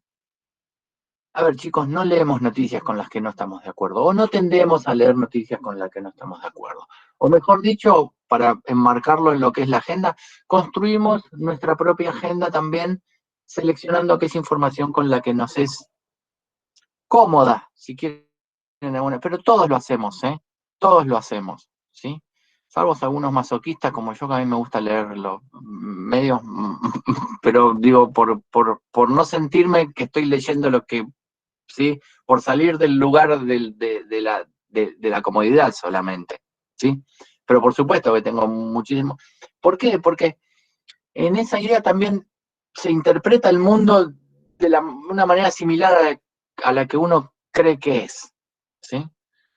A ver, chicos, no leemos noticias con las que no estamos de acuerdo, o no tendemos a leer noticias con las que no estamos de acuerdo. O mejor dicho, para enmarcarlo en lo que es la agenda, construimos nuestra propia agenda también, seleccionando aquella información con la que nos es cómoda, si quieren alguna, pero todos lo hacemos, ¿eh? Todos lo hacemos, ¿sí? Salvo algunos masoquistas como yo, que a mí me gusta leer los medios, pero digo, por no sentirme que estoy leyendo lo que, ¿sí? Por salir del lugar de la comodidad solamente, ¿sí? Pero por supuesto que tengo muchísimo... ¿Por qué? Porque en esa idea también se interpreta el mundo de una manera similar a la que uno cree que es, ¿sí?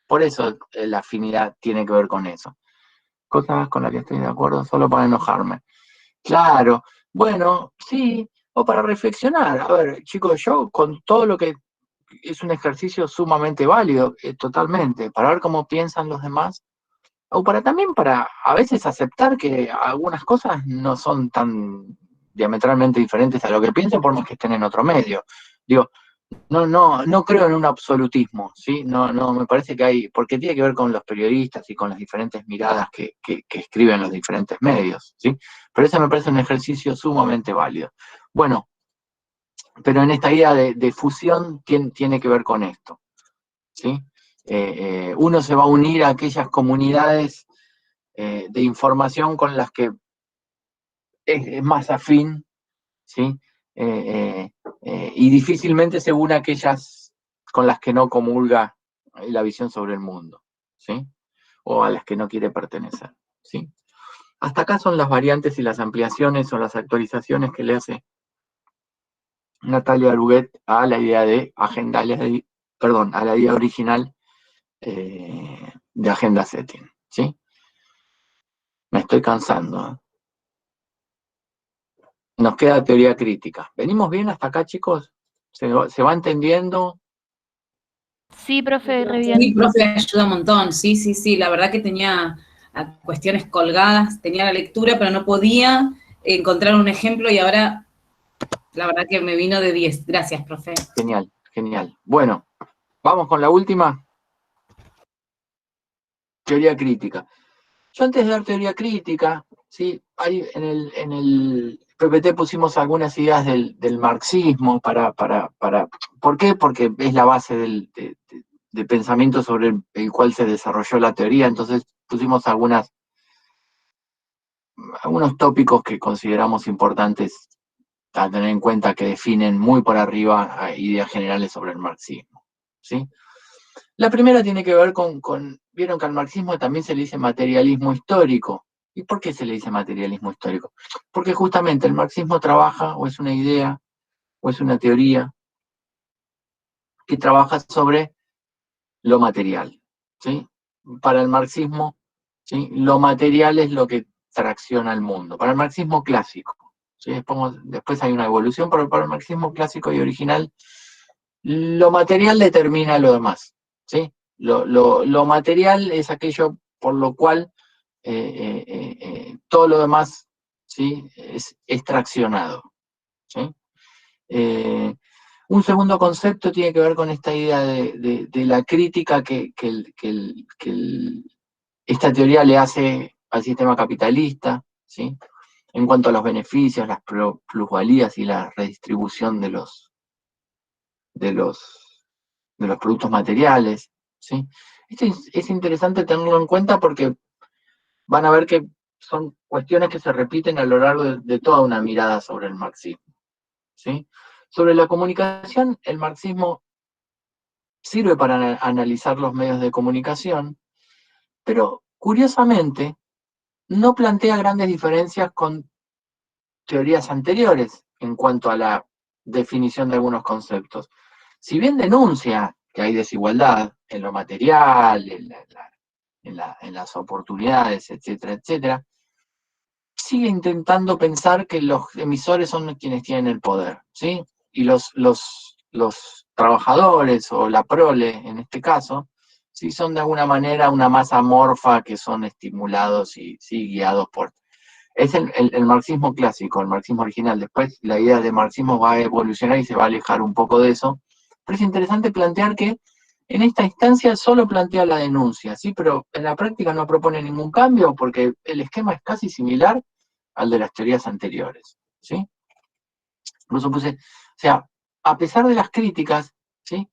Por eso la afinidad tiene que ver con eso. Cosas con las que estoy de acuerdo solo para enojarme. Claro, bueno, sí, o para reflexionar. A ver, chicos, yo con todo lo que es un ejercicio sumamente válido, totalmente, para ver cómo piensan los demás, o también para a veces aceptar que algunas cosas no son tan diametralmente diferentes a lo que pienso, por más que estén en otro medio. Digo, no creo en un absolutismo, ¿sí? No, me parece que hay, porque tiene que ver con los periodistas y con las diferentes miradas que escriben los diferentes medios, ¿sí? Pero eso me parece un ejercicio sumamente válido. Bueno, pero en esta idea de fusión tiene que ver con esto, ¿sí? Uno se va a unir a aquellas comunidades de información con las que es más afín, ¿sí? Y difícilmente se une a aquellas con las que no comulga la visión sobre el mundo, ¿sí? O a las que no quiere pertenecer, ¿sí? Hasta acá son las variantes y las ampliaciones o las actualizaciones que le hace Natalia Aruguet a la idea de agenda, a la idea original de agenda setting, ¿sí? Me estoy cansando, ¿eh? Nos queda teoría crítica. ¿Venimos bien hasta acá, chicos? ¿Se va entendiendo? Sí, profe, re Sí, bien. profe, ayuda un montón. Sí, la verdad que tenía cuestiones colgadas, tenía la lectura, pero no podía encontrar un ejemplo y ahora la verdad que me vino de 10. Gracias, profe. Genial. Bueno, vamos con la última. Teoría crítica. Yo antes de dar teoría crítica, ¿sí? Ahí en el PPT pusimos algunas ideas del marxismo ¿por qué? Porque es la base de pensamiento sobre el cual se desarrolló la teoría, entonces pusimos algunos tópicos que consideramos importantes a tener en cuenta, que definen muy por arriba ideas generales sobre el marxismo, ¿sí? La primera tiene que ver vieron que al marxismo también se le dice materialismo histórico. ¿Y por qué se le dice materialismo histórico? Porque justamente el marxismo trabaja, o es una idea, o es una teoría, que trabaja sobre lo material, ¿sí? Para el marxismo, ¿sí? Lo material es lo que tracciona el mundo. Para el marxismo clásico, ¿sí? Después hay una evolución, pero para el marxismo clásico y original, lo material determina lo demás, ¿sí? Lo material es aquello por lo cual todo lo demás, ¿sí? es traccionado, ¿sí? Un segundo concepto tiene que ver con esta idea de la crítica que esta teoría le hace al sistema capitalista, ¿sí? En cuanto a los beneficios, las plusvalías y la redistribución de los productos materiales, ¿sí? Esto es interesante tenerlo en cuenta porque van a ver que son cuestiones que se repiten a lo largo de toda una mirada sobre el marxismo, ¿sí? Sobre la comunicación, el marxismo sirve para analizar los medios de comunicación, pero curiosamente no plantea grandes diferencias con teorías anteriores en cuanto a la definición de algunos conceptos. Si bien denuncia que hay desigualdad en lo material, en las oportunidades, etcétera, etcétera, sigue intentando pensar que los emisores son quienes tienen el poder, ¿sí? Y los trabajadores, o la prole en este caso, sí son de alguna manera una masa amorfa que son estimulados y sí, guiados por... Es el marxismo clásico, el marxismo original. Después la idea de marxismo va a evolucionar y se va a alejar un poco de eso. Pero es interesante plantear que en esta instancia solo plantea la denuncia, ¿sí? Pero en la práctica no propone ningún cambio porque el esquema es casi similar al de las teorías anteriores, ¿sí? Por eso puse, o sea, a pesar de las críticas, ¿sí?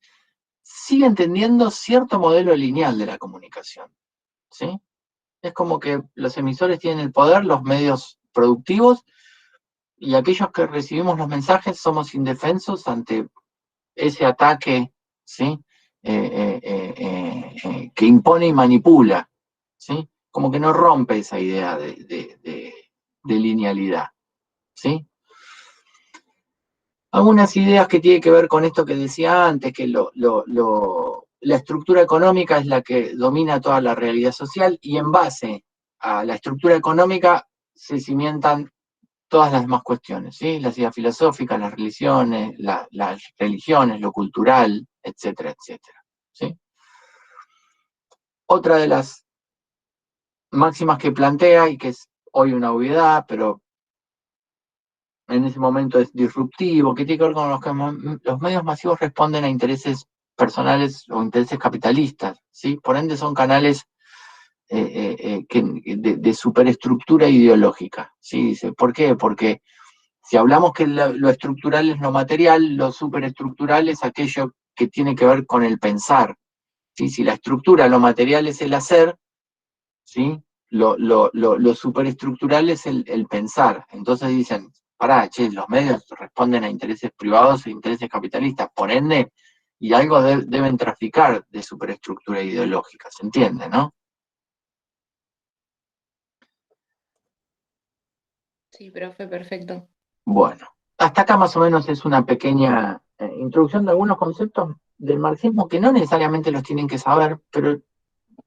Sigue entendiendo cierto modelo lineal de la comunicación, ¿sí? Es como que los emisores tienen el poder, los medios productivos, y aquellos que recibimos los mensajes somos indefensos ante ese ataque, ¿sí? Que impone y manipula, ¿sí? Como que no rompe esa idea de linealidad, ¿sí? Algunas ideas que tienen que ver con esto que decía antes, que la estructura económica es la que domina toda la realidad social, y en base a la estructura económica se cimientan todas las demás cuestiones, ¿sí? Las ideas filosóficas, las religiones, lo cultural, etcétera, etcétera, ¿sí? Otra de las máximas que plantea, y que es hoy una obviedad, pero en ese momento es disruptivo, que tiene que ver con los medios masivos responden a intereses personales o intereses capitalistas, ¿sí? Por ende son canales de superestructura ideológica, ¿sí? Dice, ¿por qué? Porque si hablamos que lo estructural es lo material, lo superestructural es aquello que tiene que ver con el pensar, ¿sí? Si la estructura, lo material es el hacer, ¿sí? Lo superestructural es el pensar. Entonces dicen, pará, che, los medios responden a intereses privados e intereses capitalistas, por ende, y algo deben traficar de superestructura ideológica, ¿se entiende, no? Sí, profe, perfecto. Bueno, hasta acá más o menos es una pequeña introducción de algunos conceptos del marxismo que no necesariamente los tienen que saber, pero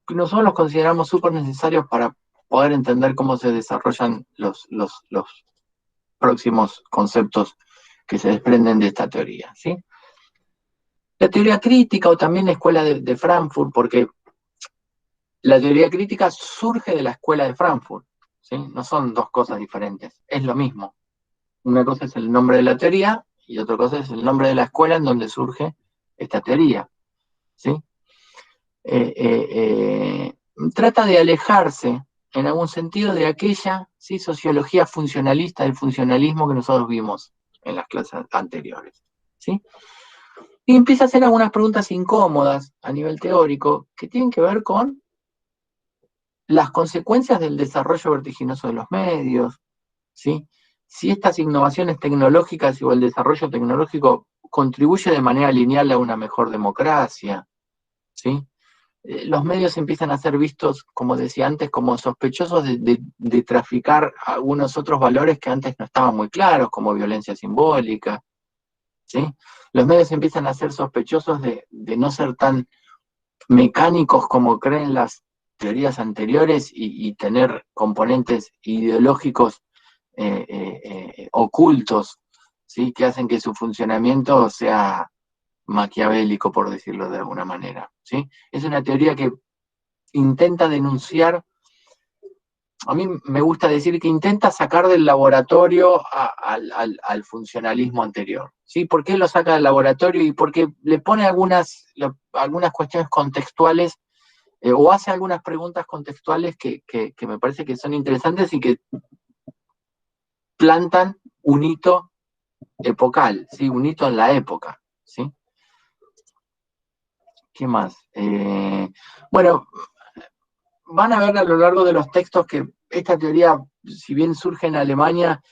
que nosotros los consideramos súper necesarios para poder entender cómo se desarrollan los próximos conceptos que se desprenden de esta teoría, ¿sí? La teoría crítica, o también la escuela de Frankfurt, porque la teoría crítica surge de la escuela de Frankfurt, ¿sí? No son dos cosas diferentes, es lo mismo. Una cosa es el nombre de la teoría y otra cosa es el nombre de la escuela en donde surge esta teoría, ¿sí? Trata de alejarse, en algún sentido, de aquella, ¿sí?, sociología funcionalista, del funcionalismo que nosotros vimos en las clases anteriores, ¿sí? Y empieza a hacer algunas preguntas incómodas a nivel teórico que tienen que ver con las consecuencias del desarrollo vertiginoso de los medios, ¿sí? Si estas innovaciones tecnológicas o el desarrollo tecnológico contribuye de manera lineal a una mejor democracia, ¿sí? Los medios empiezan a ser vistos, como decía antes, como sospechosos de traficar algunos otros valores que antes no estaban muy claros, como violencia simbólica, ¿sí? Los medios empiezan a ser sospechosos de no ser tan mecánicos como creen las teorías anteriores y tener componentes ideológicos ocultos, ¿sí?, que hacen que su funcionamiento sea maquiavélico, por decirlo de alguna manera, ¿sí? Es una teoría que intenta denunciar, a mí me gusta decir que intenta sacar del laboratorio al funcionalismo anterior, ¿sí? ¿Por qué lo saca del laboratorio? Y porque le pone algunas cuestiones contextuales o hace algunas preguntas contextuales que me parece que son interesantes y que plantan un hito epocal, ¿sí? Un hito en la época, ¿sí? ¿Qué más? Bueno, van a ver a lo largo de los textos que esta teoría, si bien surge en Alemania,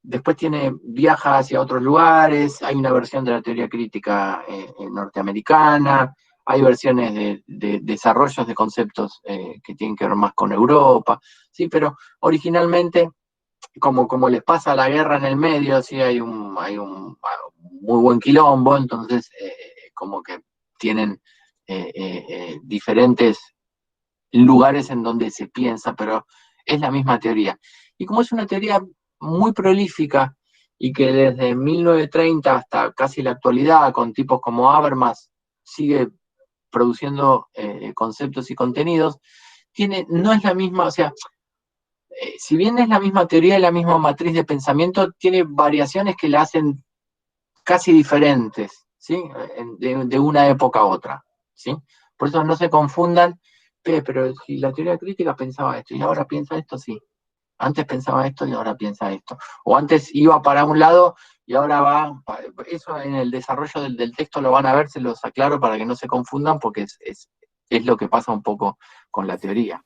después viaja hacia otros lugares, hay una versión de la teoría crítica norteamericana, hay versiones de desarrollos de conceptos que tienen que ver más con Europa, ¿sí? Pero originalmente, como les pasa la guerra en el medio, ¿sí? hay un muy buen quilombo, entonces como que tienen diferentes lugares en donde se piensa, pero es la misma teoría. Y como es una teoría muy prolífica y que desde 1930 hasta casi la actualidad, con tipos como Habermas, sigue produciendo conceptos y contenidos, no es la misma, o sea, si bien es la misma teoría y la misma matriz de pensamiento, tiene variaciones que la hacen casi diferentes, ¿sí? De una época a otra, ¿sí? Por eso no se confundan, pero si la teoría crítica pensaba esto y ahora piensa esto, sí. Antes pensaba esto y ahora piensa esto. O antes iba para un lado y ahora va. Eso en el desarrollo del texto lo van a ver, se los aclaro para que no se confundan, porque es lo que pasa un poco con la teoría.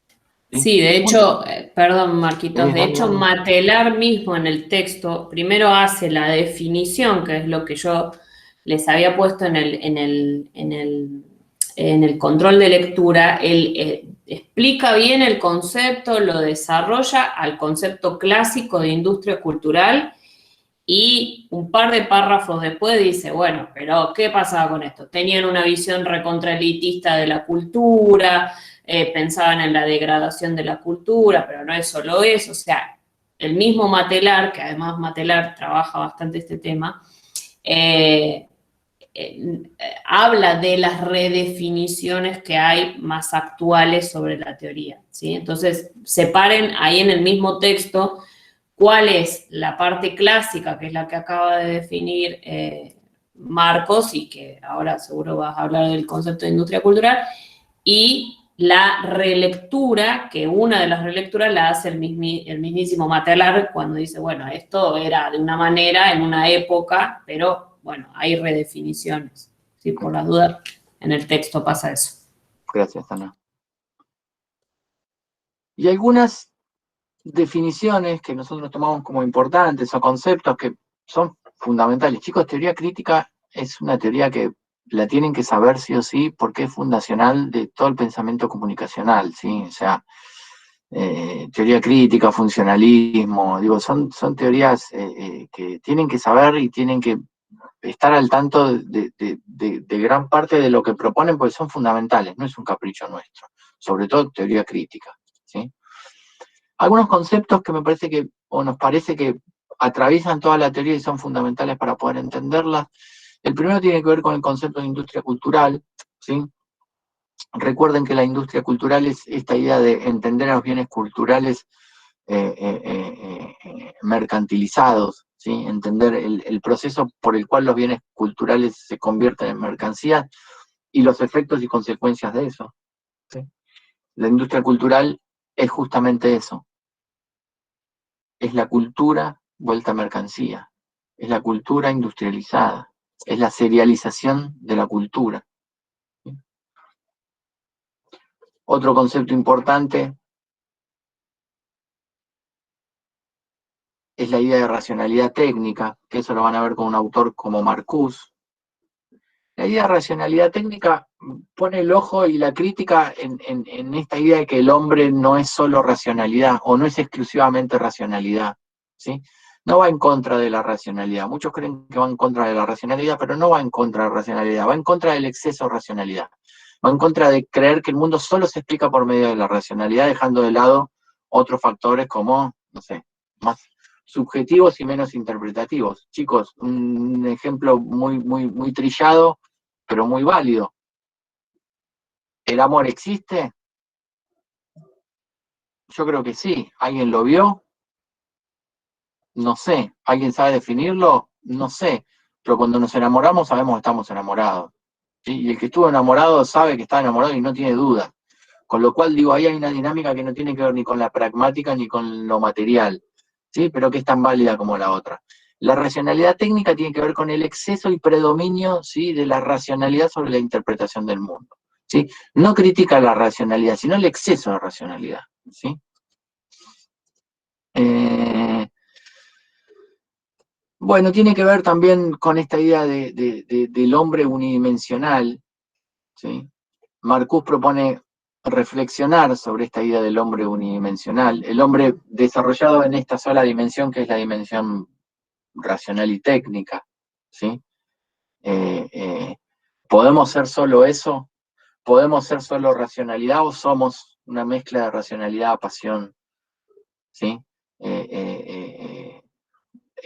Sí, de hecho, perdón, Marquitos, de Dale, hecho, dale. Matelar mismo en el texto, primero hace la definición, que es lo que yo les había puesto en el control de lectura. Él explica bien el concepto, lo desarrolla al concepto clásico de industria cultural, y un par de párrafos después dice, bueno, pero ¿qué pasaba con esto? Tenían una visión recontraelitista de la cultura, pensaban en la degradación de la cultura, pero no es solo eso. O sea, el mismo Matelar, que además Matelar trabaja bastante este tema, habla de las redefiniciones que hay más actuales sobre la teoría, ¿sí? Entonces, separen ahí en el mismo texto cuál es la parte clásica, que es la que acaba de definir Marcos, y que ahora seguro vas a hablar del concepto de industria cultural, y la relectura, que una de las relecturas la hace el mismísimo Matelar cuando dice, bueno, esto era de una manera en una época, pero bueno, hay redefiniciones. ¿Sí? Por las dudas, en el texto pasa eso. Gracias, Ana. Y algunas definiciones que nosotros tomamos como importantes o conceptos que son fundamentales. Chicos, teoría crítica es una teoría que la tienen que saber sí o sí porque es fundacional de todo el pensamiento comunicacional, ¿sí? O sea, teoría crítica, funcionalismo, digo, son teorías que tienen que saber y tienen que estar al tanto de gran parte de lo que proponen porque son fundamentales, no es un capricho nuestro, sobre todo teoría crítica, ¿sí? Algunos conceptos que me parece que, o nos parece que atraviesan toda la teoría y son fundamentales para poder entenderla. El primero tiene que ver con el concepto de industria cultural, ¿sí? Recuerden que la industria cultural es esta idea de entender a los bienes culturales mercantilizados, ¿sí? Entender el proceso por el cual los bienes culturales se convierten en mercancías y los efectos y consecuencias de eso, ¿sí? La industria cultural es justamente eso. Es la cultura vuelta a mercancía, es la cultura industrializada, es la serialización de la cultura. Otro concepto importante es la idea de racionalidad técnica, que eso lo van a ver con un autor como Marcuse. La idea de racionalidad técnica pone el ojo y la crítica en esta idea de que el hombre no es solo racionalidad o no es exclusivamente racionalidad, ¿sí? No va en contra de la racionalidad. Muchos creen que va en contra de la racionalidad, pero no va en contra de la racionalidad, va en contra del exceso de racionalidad. Va en contra de creer que el mundo solo se explica por medio de la racionalidad, dejando de lado otros factores como, no sé, más subjetivos y menos interpretativos. Chicos, un ejemplo muy trillado, pero muy válido. ¿El amor existe? Yo creo que sí. ¿Alguien lo vio? No sé. ¿Alguien sabe definirlo? No sé. Pero cuando nos enamoramos sabemos que estamos enamorados, ¿sí? Y el que estuvo enamorado sabe que está enamorado y no tiene duda. Con lo cual, digo, ahí hay una dinámica que no tiene que ver ni con la pragmática ni con lo material, ¿sí? Pero que es tan válida como la otra. La racionalidad técnica tiene que ver con el exceso y predominio, ¿sí?, de la racionalidad sobre la interpretación del mundo, ¿sí? No critica la racionalidad, sino el exceso de racionalidad, ¿sí? Bueno, tiene que ver también con esta idea del hombre unidimensional, ¿sí? Marcuse propone reflexionar sobre esta idea del hombre unidimensional, el hombre desarrollado en esta sola dimensión que es la dimensión racional y técnica, ¿sí? ¿Podemos ser solo eso? ¿Podemos ser solo racionalidad o somos una mezcla de racionalidad, pasión? ¿Sí?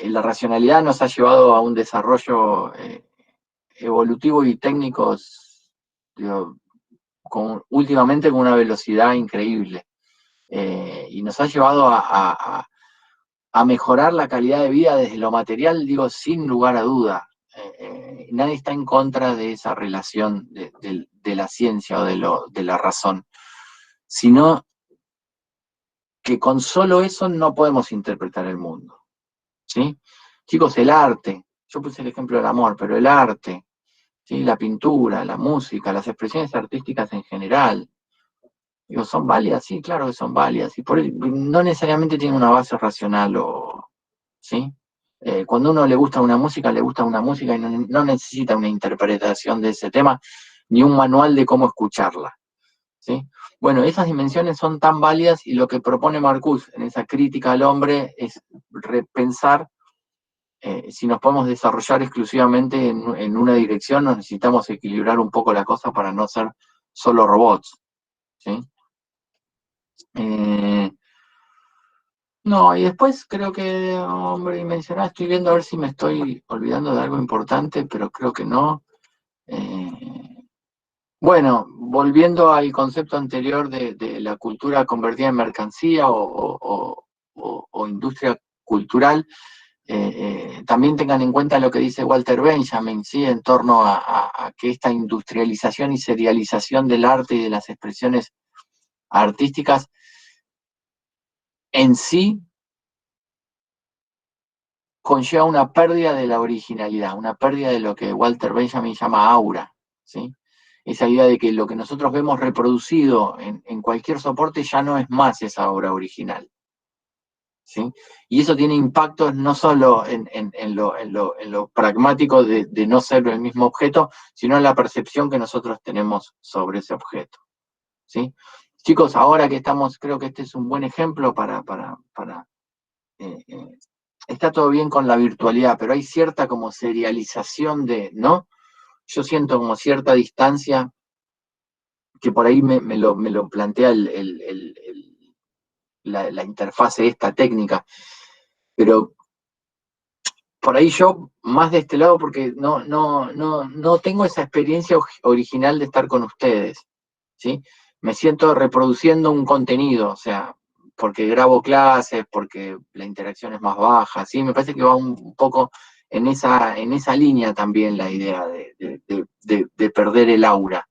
La racionalidad nos ha llevado a un desarrollo evolutivo y técnico, digo, últimamente con una velocidad increíble. Y nos ha llevado a mejorar la calidad de vida desde lo material, digo, sin lugar a duda. Nadie está en contra de esa relación de la ciencia o de la razón, sino que con solo eso no podemos interpretar el mundo, ¿sí? Chicos, el arte, yo puse el ejemplo del amor, pero el arte, ¿sí?, la pintura, la música, las expresiones artísticas en general, digo, ¿son válidas? Sí, claro que son válidas, y no necesariamente tienen una base racional, ¿sí? Cuando a uno le gusta una música y no necesita una interpretación de ese tema, ni un manual de cómo escucharla, ¿sí? Bueno, esas dimensiones son tan válidas y lo que propone Marcuse en esa crítica al hombre es repensar si nos podemos desarrollar exclusivamente en una dirección, nos necesitamos equilibrar un poco la cosa para no ser solo robots, ¿sí? No, y después creo que, hombre, dimensional, estoy viendo a ver si me estoy olvidando de algo importante, pero creo que no. Bueno, volviendo al concepto anterior de la cultura convertida en mercancía o industria cultural, también tengan en cuenta lo que dice Walter Benjamin, ¿sí?, en torno a que esta industrialización y serialización del arte y de las expresiones artísticas en sí conlleva una pérdida de la originalidad, una pérdida de lo que Walter Benjamin llama aura, ¿sí? Esa idea de que lo que nosotros vemos reproducido en cualquier soporte ya no es más esa obra original, ¿sí? Y eso tiene impactos no solo en lo pragmático de no ser el mismo objeto, sino en la percepción que nosotros tenemos sobre ese objeto, ¿sí? Chicos, ahora que estamos, creo que este es un buen ejemplo está todo bien con la virtualidad, pero hay cierta como serialización ¿no? Yo siento como cierta distancia que por ahí me lo plantea la interfase esta técnica, pero por ahí yo más de este lado porque no tengo esa experiencia original de estar con ustedes, ¿sí? Me siento reproduciendo un contenido, o sea, porque grabo clases, porque la interacción es más baja, ¿sí? Me parece que va un poco en esa línea también la idea de perder el aura,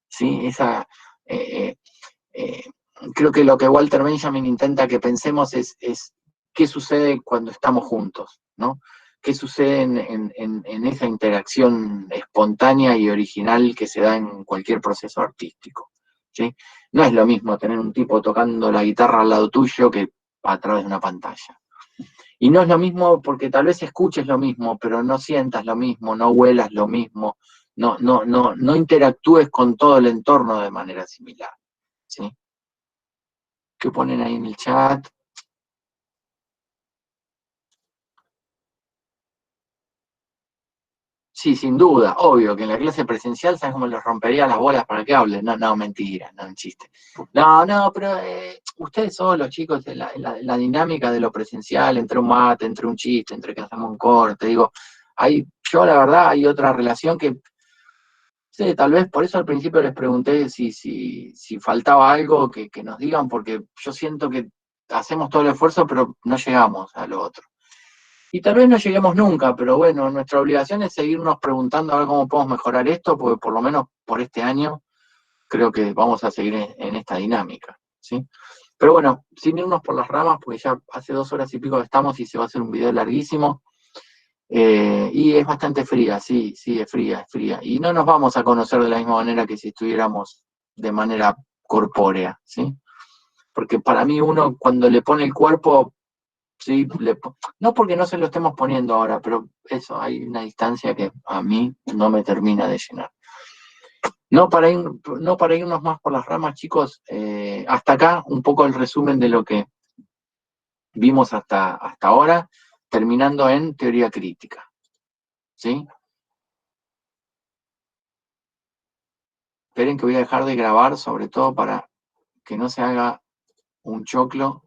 ¿sí? Creo que lo que Walter Benjamin intenta que pensemos es qué sucede cuando estamos juntos, ¿no? ¿Qué sucede en esa interacción espontánea y original que se da en cualquier proceso artístico, ¿sí? No es lo mismo tener un tipo tocando la guitarra al lado tuyo que a través de una pantalla. Y no es lo mismo porque tal vez escuches lo mismo, pero no sientas lo mismo, no huelas lo mismo, no interactúes con todo el entorno de manera similar, ¿sí? ¿Qué ponen ahí en el chat? Sí, sin duda, obvio, que en la clase presencial, ¿sabes cómo les rompería las bolas para que hablen? No, mentira, no, un chiste. No, pero ustedes son los chicos, de la dinámica de lo presencial, entre un mate, entre un chiste, entre que hacemos un corte, digo, yo la verdad hay otra relación que, sí, tal vez por eso al principio les pregunté si faltaba algo que nos digan, porque yo siento que hacemos todo el esfuerzo, pero no llegamos a lo otro. Y tal vez no lleguemos nunca, pero bueno, nuestra obligación es seguirnos preguntando a ver cómo podemos mejorar esto, porque por lo menos por este año creo que vamos a seguir en esta dinámica, ¿sí? Pero bueno, sin irnos por las ramas, porque ya hace 2 horas y pico que estamos y se va a hacer un video larguísimo. Y es bastante fría, sí, es fría. Y no nos vamos a conocer de la misma manera que si estuviéramos de manera corpórea, ¿sí? Porque para mí uno cuando le pone el cuerpo, sí, no porque no se lo estemos poniendo ahora, pero eso, hay una distancia que a mí no me termina de llenar. No para irnos más por las ramas, chicos, hasta acá un poco el resumen de lo que vimos hasta ahora, terminando en teoría crítica, ¿sí? Esperen que voy a dejar de grabar, sobre todo para que no se haga un choclo